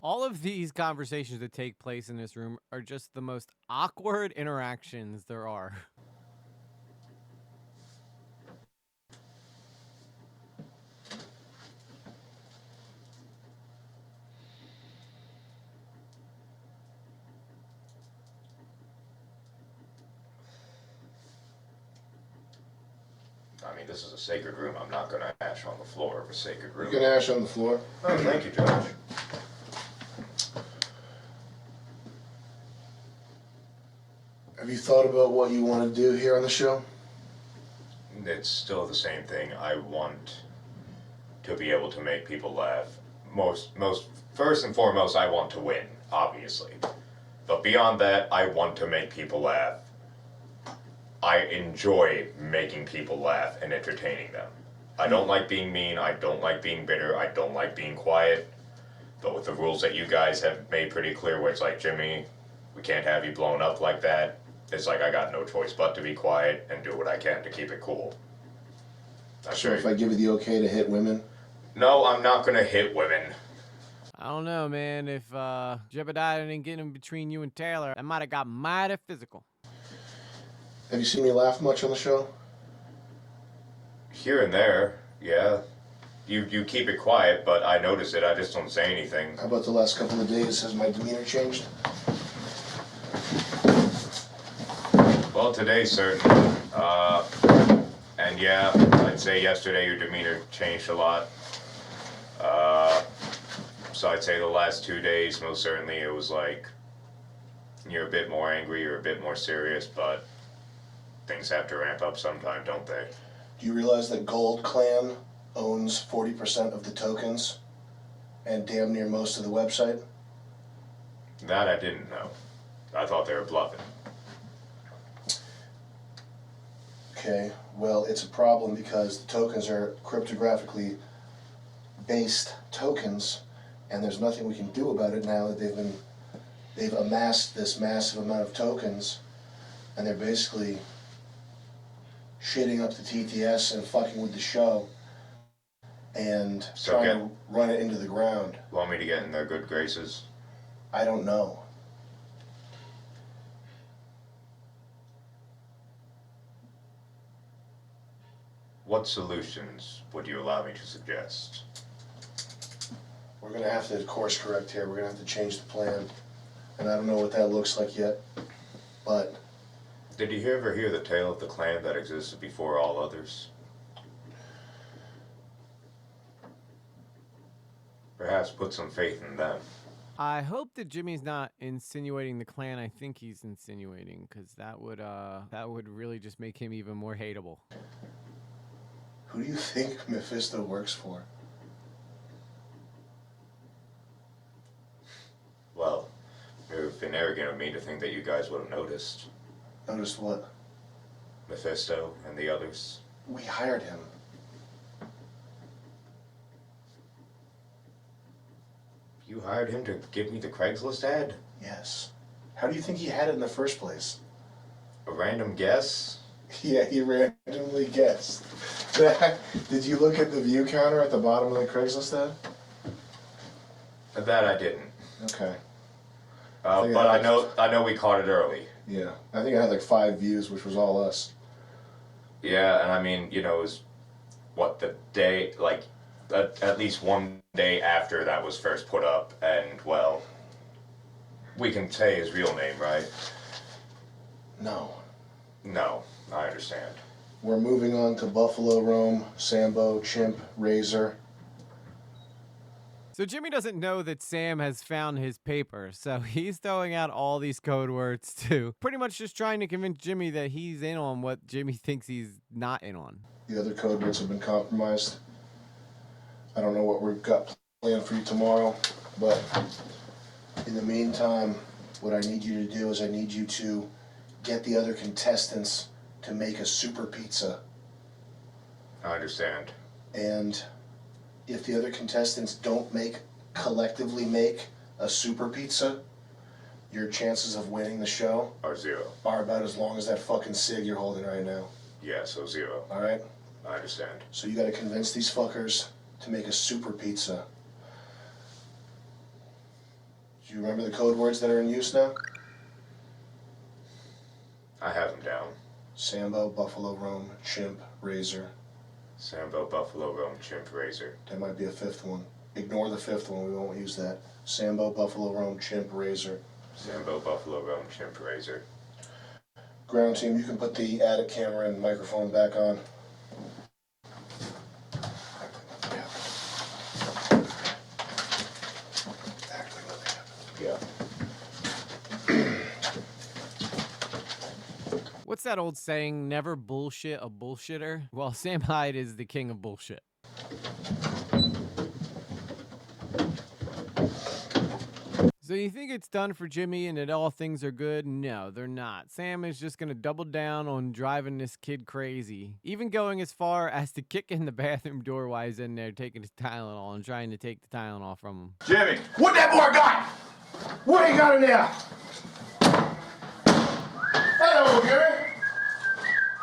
All of these conversations that take place in this room are just the most awkward interactions there are. I mean, this is a sacred room. I'm not gonna ash on the floor of a sacred room. You can ash on the floor. Oh, thank you, Judge. Have you thought about what you want to do here on the show? It's still the same thing. I want to be able to make people laugh. First and foremost, I want to win, obviously. But beyond that, I want to make people laugh. I enjoy making people laugh and entertaining them. I don't like being mean, I don't like being bitter, I don't like being quiet. But with the rules that you guys have made pretty clear, where it's like, Jimmy, we can't have you blown up like that. It's like I got no choice but to be quiet and do what I can to keep it cool. So if I give you the okay to hit women? No, I'm not gonna hit women. I don't know, man. If Jebediah didn't get in between you and Taylor, I might have got mighty physical. Have you seen me laugh much on the show? Here and there, yeah. You keep it quiet, but I notice it. I just don't say anything. How about the last couple of days? Has my demeanor changed? Well, today, certain. And yeah, I'd say yesterday your demeanor changed a lot. So I'd say the last 2 days, most certainly, it was like you're a bit more angry, you're a bit more serious, but things have to ramp up sometime, don't they? Do you realize that Gold Clan owns 40% of the tokens and damn near most of the website? That I didn't know. I thought they were bluffing. Okay, well, it's a problem because the tokens are cryptographically based tokens, and there's nothing we can do about it now that they've amassed this massive amount of tokens, and they're basically shitting up the TTS and fucking with the show and trying to run it into the ground. Want me to get in their good graces? I don't know. What solutions would you allow me to suggest? We're gonna have to course correct here. We're gonna have to change the plan. And I don't know what that looks like yet, but... Did you ever hear the tale of the clan that existed before all others? Perhaps put some faith in them. I hope that Jimmy's not insinuating the clan I think he's insinuating, because that would really just make him even more hateable. Who do you think Mephisto works for? Well, it would have been arrogant of me to think that you guys would have noticed. Noticed what? Mephisto and the others. We hired him. You hired him to give me the Craigslist ad? Yes. How do you think he had it in the first place? A random guess? Yeah, he randomly guessed. Did you look at the view counter at the bottom of the Craigslist ad? That I didn't. Okay. But I know we caught it early. Yeah, I think I had like 5 views, which was all us. Yeah, and I mean, you know, it was what the day, like at least one day after that was first put up, and well, we can say his real name, right? No. No, I understand. We're moving on to Buffalo Rome, Sambo, Chimp, Razor. So Jimmy doesn't know that Sam has found his paper, so he's throwing out all these code words too. Pretty much just trying to convince Jimmy that he's in on what Jimmy thinks he's not in on. The other code words have been compromised. I don't know what we've got planned for you tomorrow, but in the meantime, what I need you to do is I need you to get the other contestants to make a super pizza. I understand. And if the other contestants don't collectively make a super pizza, your chances of winning the show are 0. Are about as long as that fucking cig you're holding right now. Yeah, so 0. Alright? I understand. So you gotta convince these fuckers to make a super pizza. Do you remember the code words that are in use now? I have them down. Sambo, buffalo, roam, chimp, razor. Sambo, buffalo, roam, chimp, razor. There might be a fifth one. Ignore the fifth one, we won't use that. Sambo, buffalo, roam, chimp, razor. Sambo, buffalo, roam, chimp, razor. Ground team, you can put the attic camera and microphone back on. Yeah. What's that old saying? Never bullshit a bullshitter? Well, Sam Hyde is the king of bullshit. So you think it's done for Jimmy and that all things are good? No, they're not. Sam is just going to double down on driving this kid crazy. Even going as far as to kick in the bathroom door while he's in there taking his Tylenol and trying to take the Tylenol from him. Jimmy! What that boy got? What he got in there? Hello, Jimmy.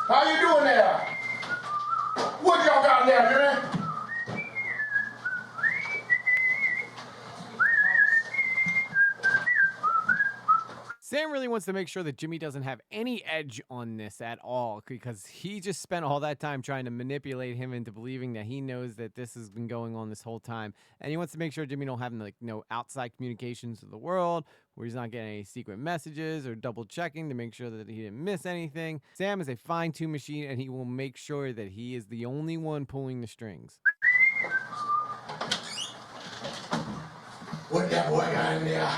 How you doing there? What y'all got in there, Jimmy? Sam really wants to make sure that Jimmy doesn't have any edge on this at all because he just spent all that time trying to manipulate him into believing that he knows that this has been going on this whole time. And he wants to make sure Jimmy don't have no outside communications with the world where he's not getting any secret messages or double checking to make sure that he didn't miss anything. Sam is a fine-tuned machine and he will make sure that he is the only one pulling the strings. What that boy got in there?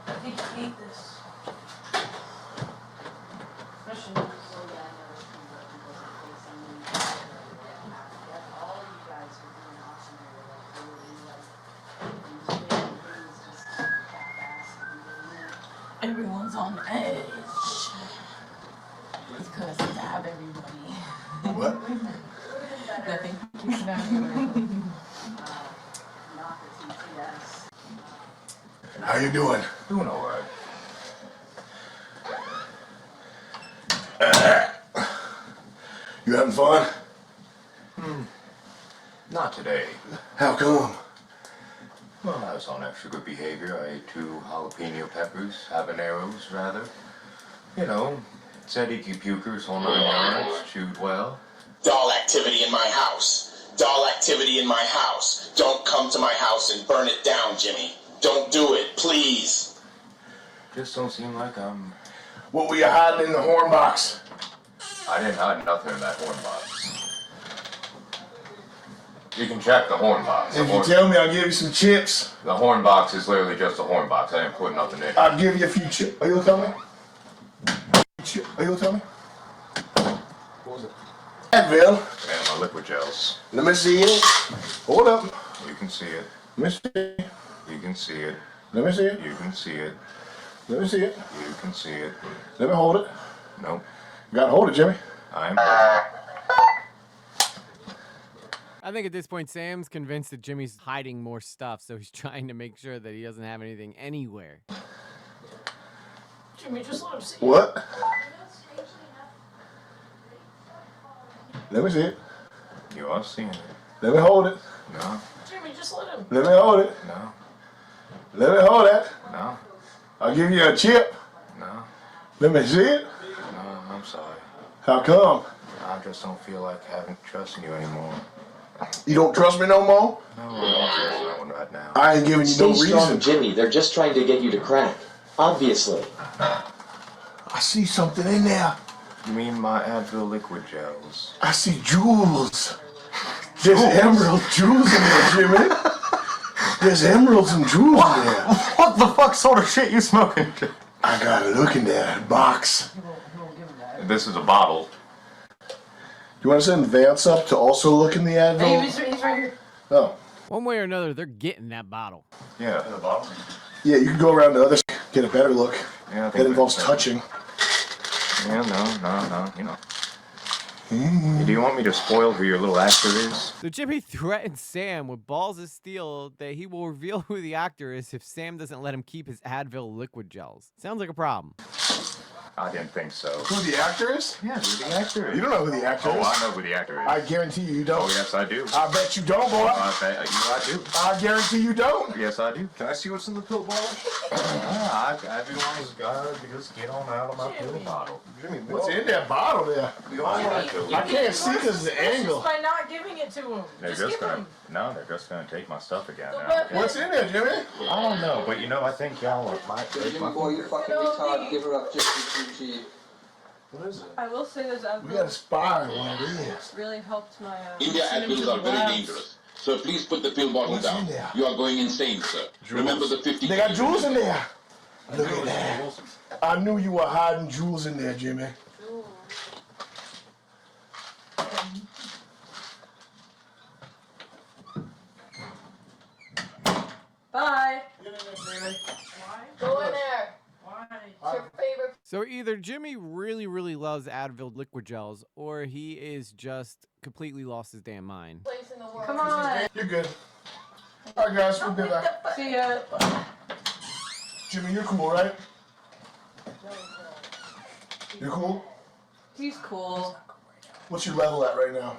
I think you hate this. Especially when it's so bad, I never think about people's face. I mean, all of you guys are doing awesome here. Like, really, things just half-assed and doing it. Everyone's on edge. Because I stab everybody. What? Nothing. Keep nothing. Not the TTS. How you doing? Doing alright. You having fun? Not today. How come? Well, I was on extra good behavior. I ate 2 jalapeno peppers, habaneros, rather. You know, tzatziki pukers, whole 9 yards, chewed well. Doll activity in my house. Doll activity in my house. Don't come to my house and burn it down, Jimmy. Don't do it, please. Just don't seem like I'm... What were you hiding in the horn box? I didn't hide nothing in that horn box. You can check the horn box. If you tell me, I'll give you some chips. The horn box is literally just a horn box. I didn't put nothing in it. I'll give you a few chips. Are you gonna tell me? Are you gonna tell me? What was it? Advil. And my liquid gels. Let me see it. Hold up. You can see it. Let me see it. You can see it. Let me see it. You can see it. Let me see it. You can see it. Let me hold it. Nope. You gotta hold it, Jimmy. I'm... I think at this point, Sam's convinced that Jimmy's hiding more stuff, so he's trying to make sure that he doesn't have anything anywhere. Jimmy, just let him see. What? Let me see it. You are seeing it. Let me hold it. No. Jimmy, just let him. Let me hold it. No. Let me hold it. No. I'll give you a chip. No. Let me see it. No, I'm sorry. How come? I just don't feel like trusting you anymore. You don't trust me no more? No, I don't trust no one right now. I ain't giving you Stay no strong, reason. Jimmy. They're just trying to get you to crack. Obviously. I see something in there. You mean my Advil liquid gels? I see jewels. There's emerald jewels in there, Jimmy. There's emeralds and jewels in there. What the fuck sort of shit you smoking? I gotta look in that box. This is a bottle. You want to send Vance up to also look in the Advil? Hey, he's right here. Oh. One way or another, they're getting that bottle. Yeah, the bottle. Yeah, you can go around the other side, get a better look. Yeah, I think that involves that's touching. Yeah, no, you know. Do you want me to spoil who your little actor is? So Jimmy threatens Sam with balls of steel that he will reveal who the actor is if Sam doesn't let him keep his Advil liquid gels. Sounds like a problem. I didn't think so. Who the actor is? Yeah, who the actor is. You don't know who the actor is. Oh, I know who the actor is. I guarantee you don't. Oh, yes, I do. I bet you don't, boy. I do. I guarantee you don't. Yes, I do. Can I see what's in the pill bottle? Everyone's got to just get on out of my pill bottle. Jimmy, what's in that bottle there? I can't see because of the angle. By not giving it to him. They're just gonna they're just gonna take my stuff again. What's in there, Jimmy? I don't know, but you know, I think y'all might take my. Boy, you fucking retard. Give her up just for cheap. What is it? I will say this. We got a spy on what it is. Really helped my. India pills are very dangerous. So please put the pill bottle What's down. in there? You are going insane, sir. Remember the 50. They got jewels in there. Look at that. I knew you were hiding jewels in there, Jimmy. Bye. Go in there. Why? It's your favorite. So either Jimmy really, really loves Advil liquid gels, or he is just completely lost his damn mind. Place in the world. Come on. You're good. All right, guys, we'll be back. See ya. Jimmy, you're cool, right? You're cool? He's cool. What's your level at right now?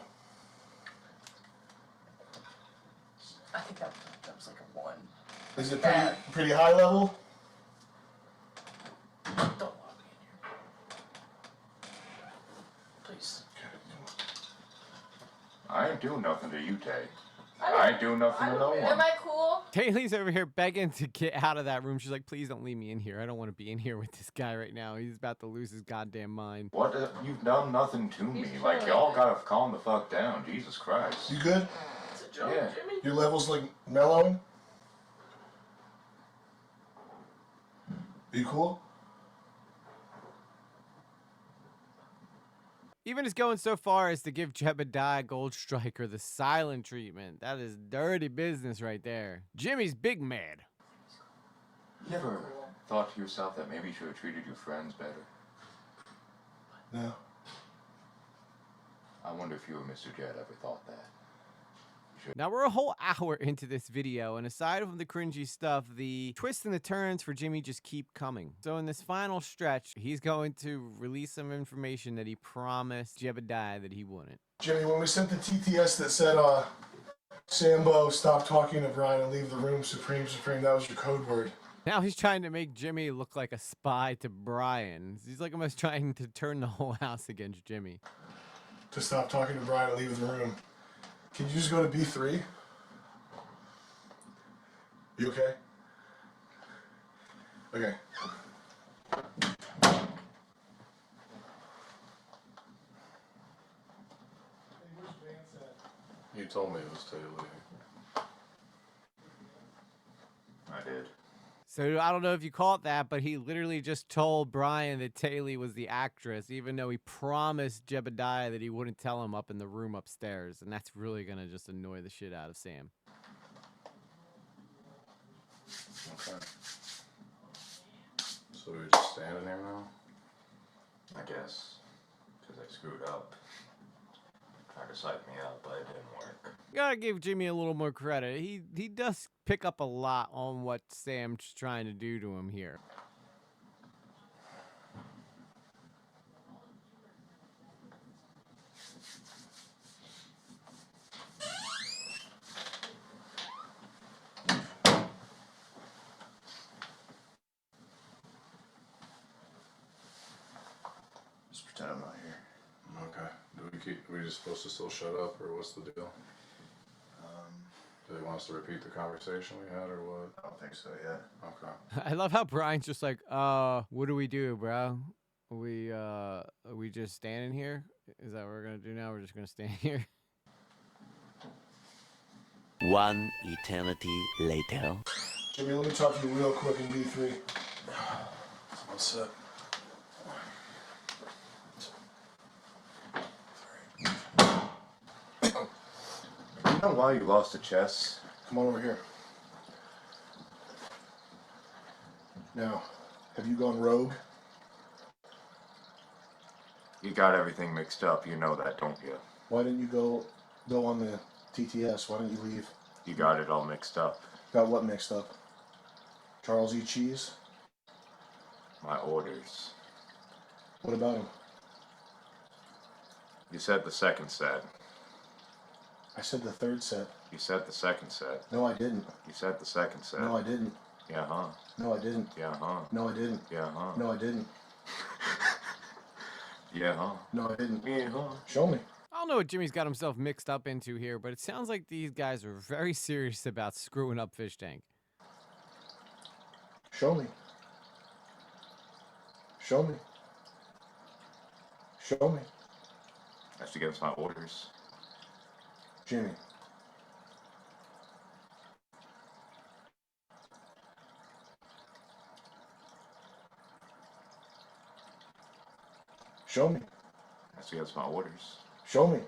I think that was like a 1. Is it pretty high level? Don't lock me in here. Please. I ain't doing nothing to you, Tay. I ain't doing nothing to no one. Am I cool? Taylor's over here begging to get out of that room. She's like, please don't leave me in here. I don't want to be in here with this guy right now. He's about to lose his goddamn mind. What? You've done nothing to me. Like, y'all gotta calm the fuck down. Jesus Christ. You good? It's a joke, Yeah. Jimmy. Your level's like mellowing? You cool? Even is going so far as to give Jebediah Gold Striker the silent treatment. That is dirty business right there. Jimmy's big mad. You ever thought to yourself that maybe you should have treated your friends better? No. I wonder if you or Mr. Jed ever thought that. Now we're a whole hour into this video, and aside from the cringy stuff, the twists and the turns for Jimmy just keep coming. So in this final stretch, he's going to release some information that he promised Jebediah that he wouldn't. Jimmy, when we sent the TTS that said, Sambo, stop talking to Brian and leave the room, Supreme, that was your code word. Now he's trying to make Jimmy look like a spy to Brian. He's like almost trying to turn the whole house against Jimmy. To stop talking to Brian and leave the room. Can you just go to B3? You okay? Okay. You told me it was Taylor. I did. So I don't know if you caught that, but he literally just told Brian that Taylor was the actress, even though he promised Jebediah that he wouldn't tell him up in the room upstairs. And that's really going to just annoy the shit out of Sam. Okay. So we're just standing there now? I guess. Because I screwed up. Tried to psych me out, but it didn't work. Gotta give Jimmy a little more credit. He does pick up a lot on what Sam's trying to do to him here. Just pretend I'm not here. Okay. Are we just supposed to still shut up, or what's the deal? Do they want us to repeat the conversation we had, or what? I don't think so yet. Okay. I love how Brian's just like, what do we do, bro? Are we just standing here? Is that what we're gonna do now? We're just gonna stand here? One eternity later. Jimmy, let me talk to you real quick in B3. What's up? You know why you lost the chess? Come on over here. Now, have you gone rogue? You got everything mixed up. You know that, don't you? Why didn't you go on the TTS? Why didn't you leave? You got it all mixed up. Got what mixed up? Charles E. Cheese? My orders. What about him? You said the second set. I said the third set. You said the second set. No, I didn't. You said the second set. No, I didn't. Yeah, huh? No, I didn't. Yeah, huh? No, I didn't. Yeah, huh? No, I didn't. Yeah, huh? No, I didn't. Yeah, huh? Show me. I don't know what Jimmy's got himself mixed up into here, but it sounds like these guys are very serious about screwing up Fishtank. Show me. Show me. Show me. That's against my orders. Jimmy. Show me. That's against my orders. Show me.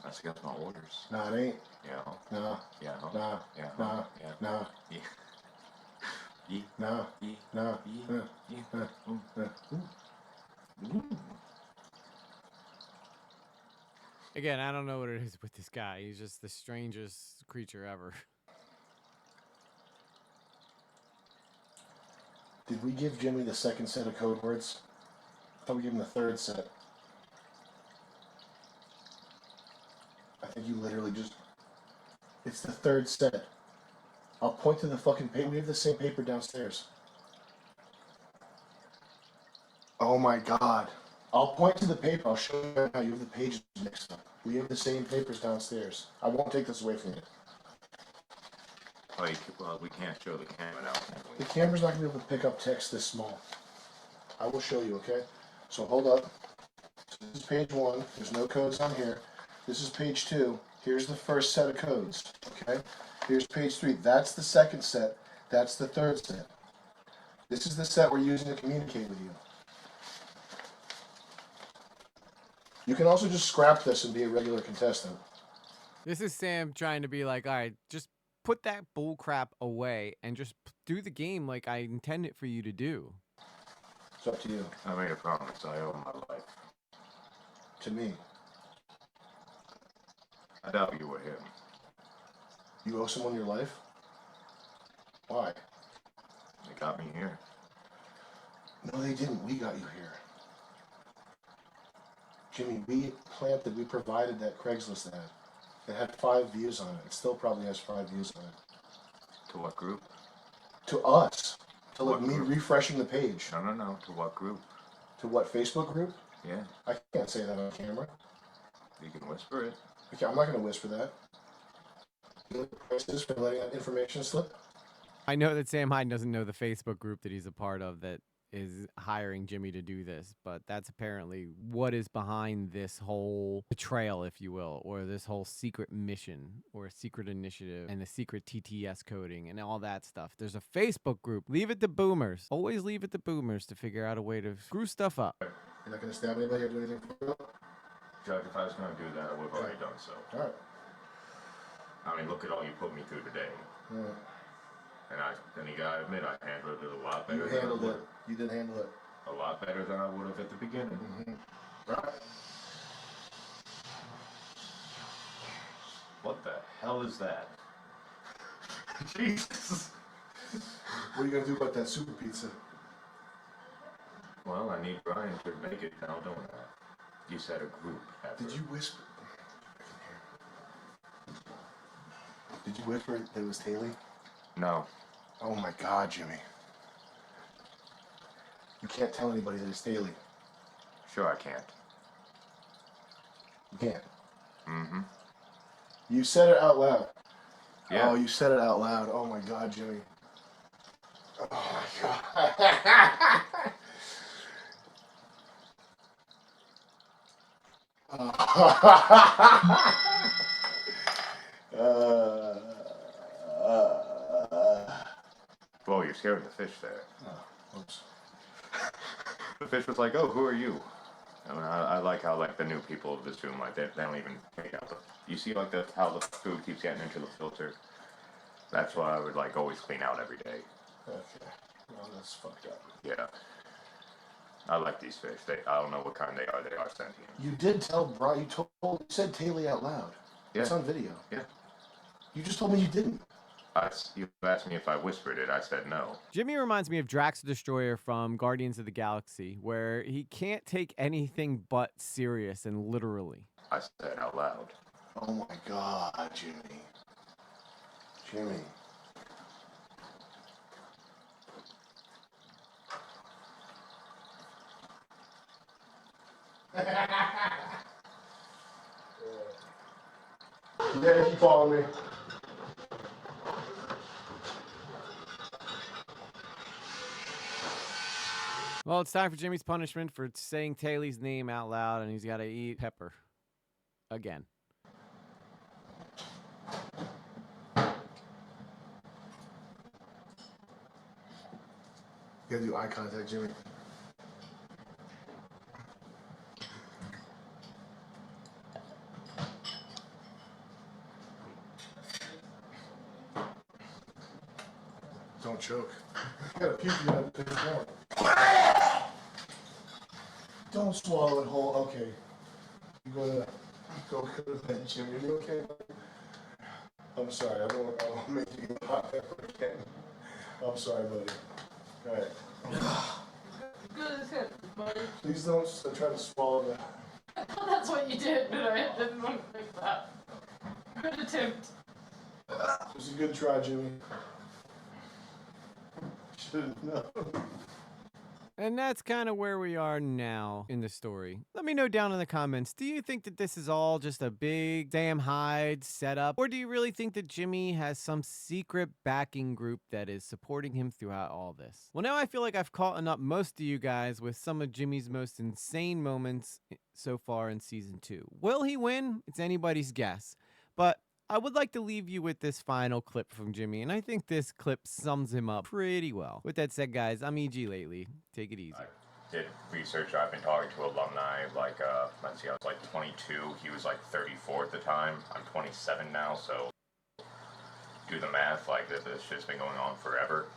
That's against my orders. Nah, it ain't. Yeah, huh? Nah. Yeah, huh? Nah. Yeah, huh? Nah. Yeah. Nah. Yeah. Yeah. Nah. Yeah. Nah. Yeah. Yeah. Again, I don't know what it is with this guy. He's just the strangest creature ever. Did we give Jimmy the second set of code words? I thought we gave him the third set. I think you literally just... It's the third set. I'll point to the fucking paper. We have the same paper downstairs. Oh my god. I'll point to the paper. I'll show you how you have the pages mixed up. We have the same papers downstairs. I won't take this away from you. Like, well, we can't show the camera now, can we? The camera's not going to be able to pick up text this small. I will show you, okay? So hold up. So this is page 1. There's no codes on here. This is page 2. Here's the first set of codes, okay? Here's page 3. That's the second set. That's the third set. This is the set we're using to communicate with you. You can also just scrap this and be a regular contestant. This is Sam trying to be like, all right, just put that bull crap away and just do the game like I intend it for you to do. It's up to you. I made a promise. I owe my life. To me. I doubt you were him. You owe someone your life? Why? They got me here. No, they didn't. We got you here. Jimmy, we provided that Craigslist ad. It had 5 views on it. It still probably has 5 views on it. To what group? To us. To like What me group? refreshing the page. No. To what group? To what, Facebook group? Yeah. I can't say that on camera. You can whisper it. Okay, I'm not going to whisper that. You know what the price is for letting that information slip? I know that Sam Hyde doesn't know the Facebook group that he's a part of that is hiring Jimmy to do this, but that's apparently what is behind this whole betrayal, if you will, or this whole secret mission or secret initiative and the secret TTS coding and all that stuff. There's a Facebook group. Leave it to boomers. Always leave it to boomers to figure out a way to screw stuff up. You're not going to stab anybody or do anything for you? Judge, if I was going to do that, I would have already done so. All right. I mean, look at all you put me through today. Yeah. And you gotta admit, I handled it a lot better. You handled it. You did handle it. A lot better than I would have at the beginning. Mm-hmm. Right. What the hell is that? Jesus. What are you going to do about that super pizza? Well, I need Brian to make it now, don't I? You said a group. Did you whisper? Did you whisper that it was Haley? No. Oh my God, Jimmy. You can't tell anybody that it's Haley. Sure I can't. You can't. Mm-hmm. You said it out loud. Yeah. Oh, you said it out loud. Oh my God, Jimmy. Oh my God. Well, you're scaring the fish there. Oh, oops. The fish was like, "Oh, who are you?" I mean, I like how like the new people of this room, like they don't even take out the. You see like how the food keeps getting into the filter. That's why I would like always clean out every day. Okay. Well, that's fucked up. Yeah. I like these fish. I don't know what kind they are. They are sentient. You did tell Brian. You said Haley out loud. Yeah. It's on video. Yeah. You just told me you didn't. You asked me if I whispered it. I said no. Jimmy reminds me of Drax the Destroyer from Guardians of the Galaxy, where he can't take anything but serious and literally. I said out loud. Oh my God, Jimmy. Jimmy. Yeah, keep following me. Well, it's time for Jimmy's punishment for saying Taylor's name out loud, and he's got to eat pepper. Again. You gotta do eye contact, Jimmy. Don't choke. You gotta puke, you gotta take it down. Don't swallow it whole. Okay. You go to bed, Jimmy. Are you okay? I'm sorry. I don't want to make you get hot pepper again. I'm sorry, buddy. All right. Good as hit, buddy. Please don't try to swallow that. I thought that's what you did, but I didn't want to fix that. Good attempt. It was a good try, Jimmy. Should've known. And that's kind of where we are now in the story. Let me know down in the comments, do you think that this is all just a big Sam Hyde setup? Or do you really think that Jimmy has some secret backing group that is supporting him throughout all this? Well, now I feel like I've caught up most of you guys with some of Jimmy's most insane moments so far in Season 2. Will he win? It's anybody's guess. But I would like to leave you with this final clip from Jimmy, and I think this clip sums him up pretty well. With that said, guys, I'm EG lately. Take it easy. I did research. I've been talking to alumni, like, let's see, I was like 22. He was like 34 at the time. I'm 27 now, so do the math. Like, this shit's been going on forever.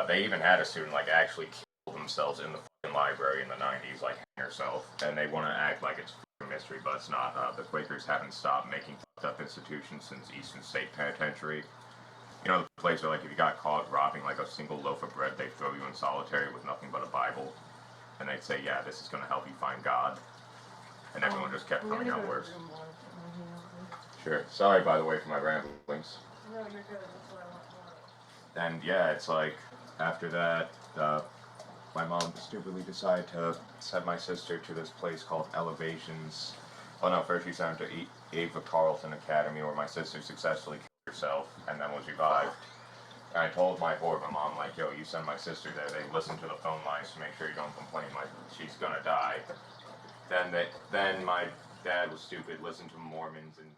They even had a student, like, actually kill themselves in the fucking library in the 90s, like, hang herself. And they want to act like it's a mystery, but it's not. The Quakers haven't stopped making fucked up institutions since Eastern State Penitentiary. You know, the place where, like, if you got caught robbing, like, a single loaf of bread, they'd throw you in solitary with nothing but a Bible. And they'd say, yeah, this is going to help you find God. And everyone just kept coming out worse. Sure. Sorry, by the way, for my ramblings. No, you're good. That's what I want more. And, yeah, it's like, after that, my mom stupidly decided to send my sister to this place called Elevations. Oh, no, first she sent her to Ava Carlton Academy, where my sister successfully herself and then was revived. And I told my mom, like, yo, you send my sister there. They listen to the phone lines to make sure you don't complain like she's gonna die. Then my dad was stupid, listened to Mormons and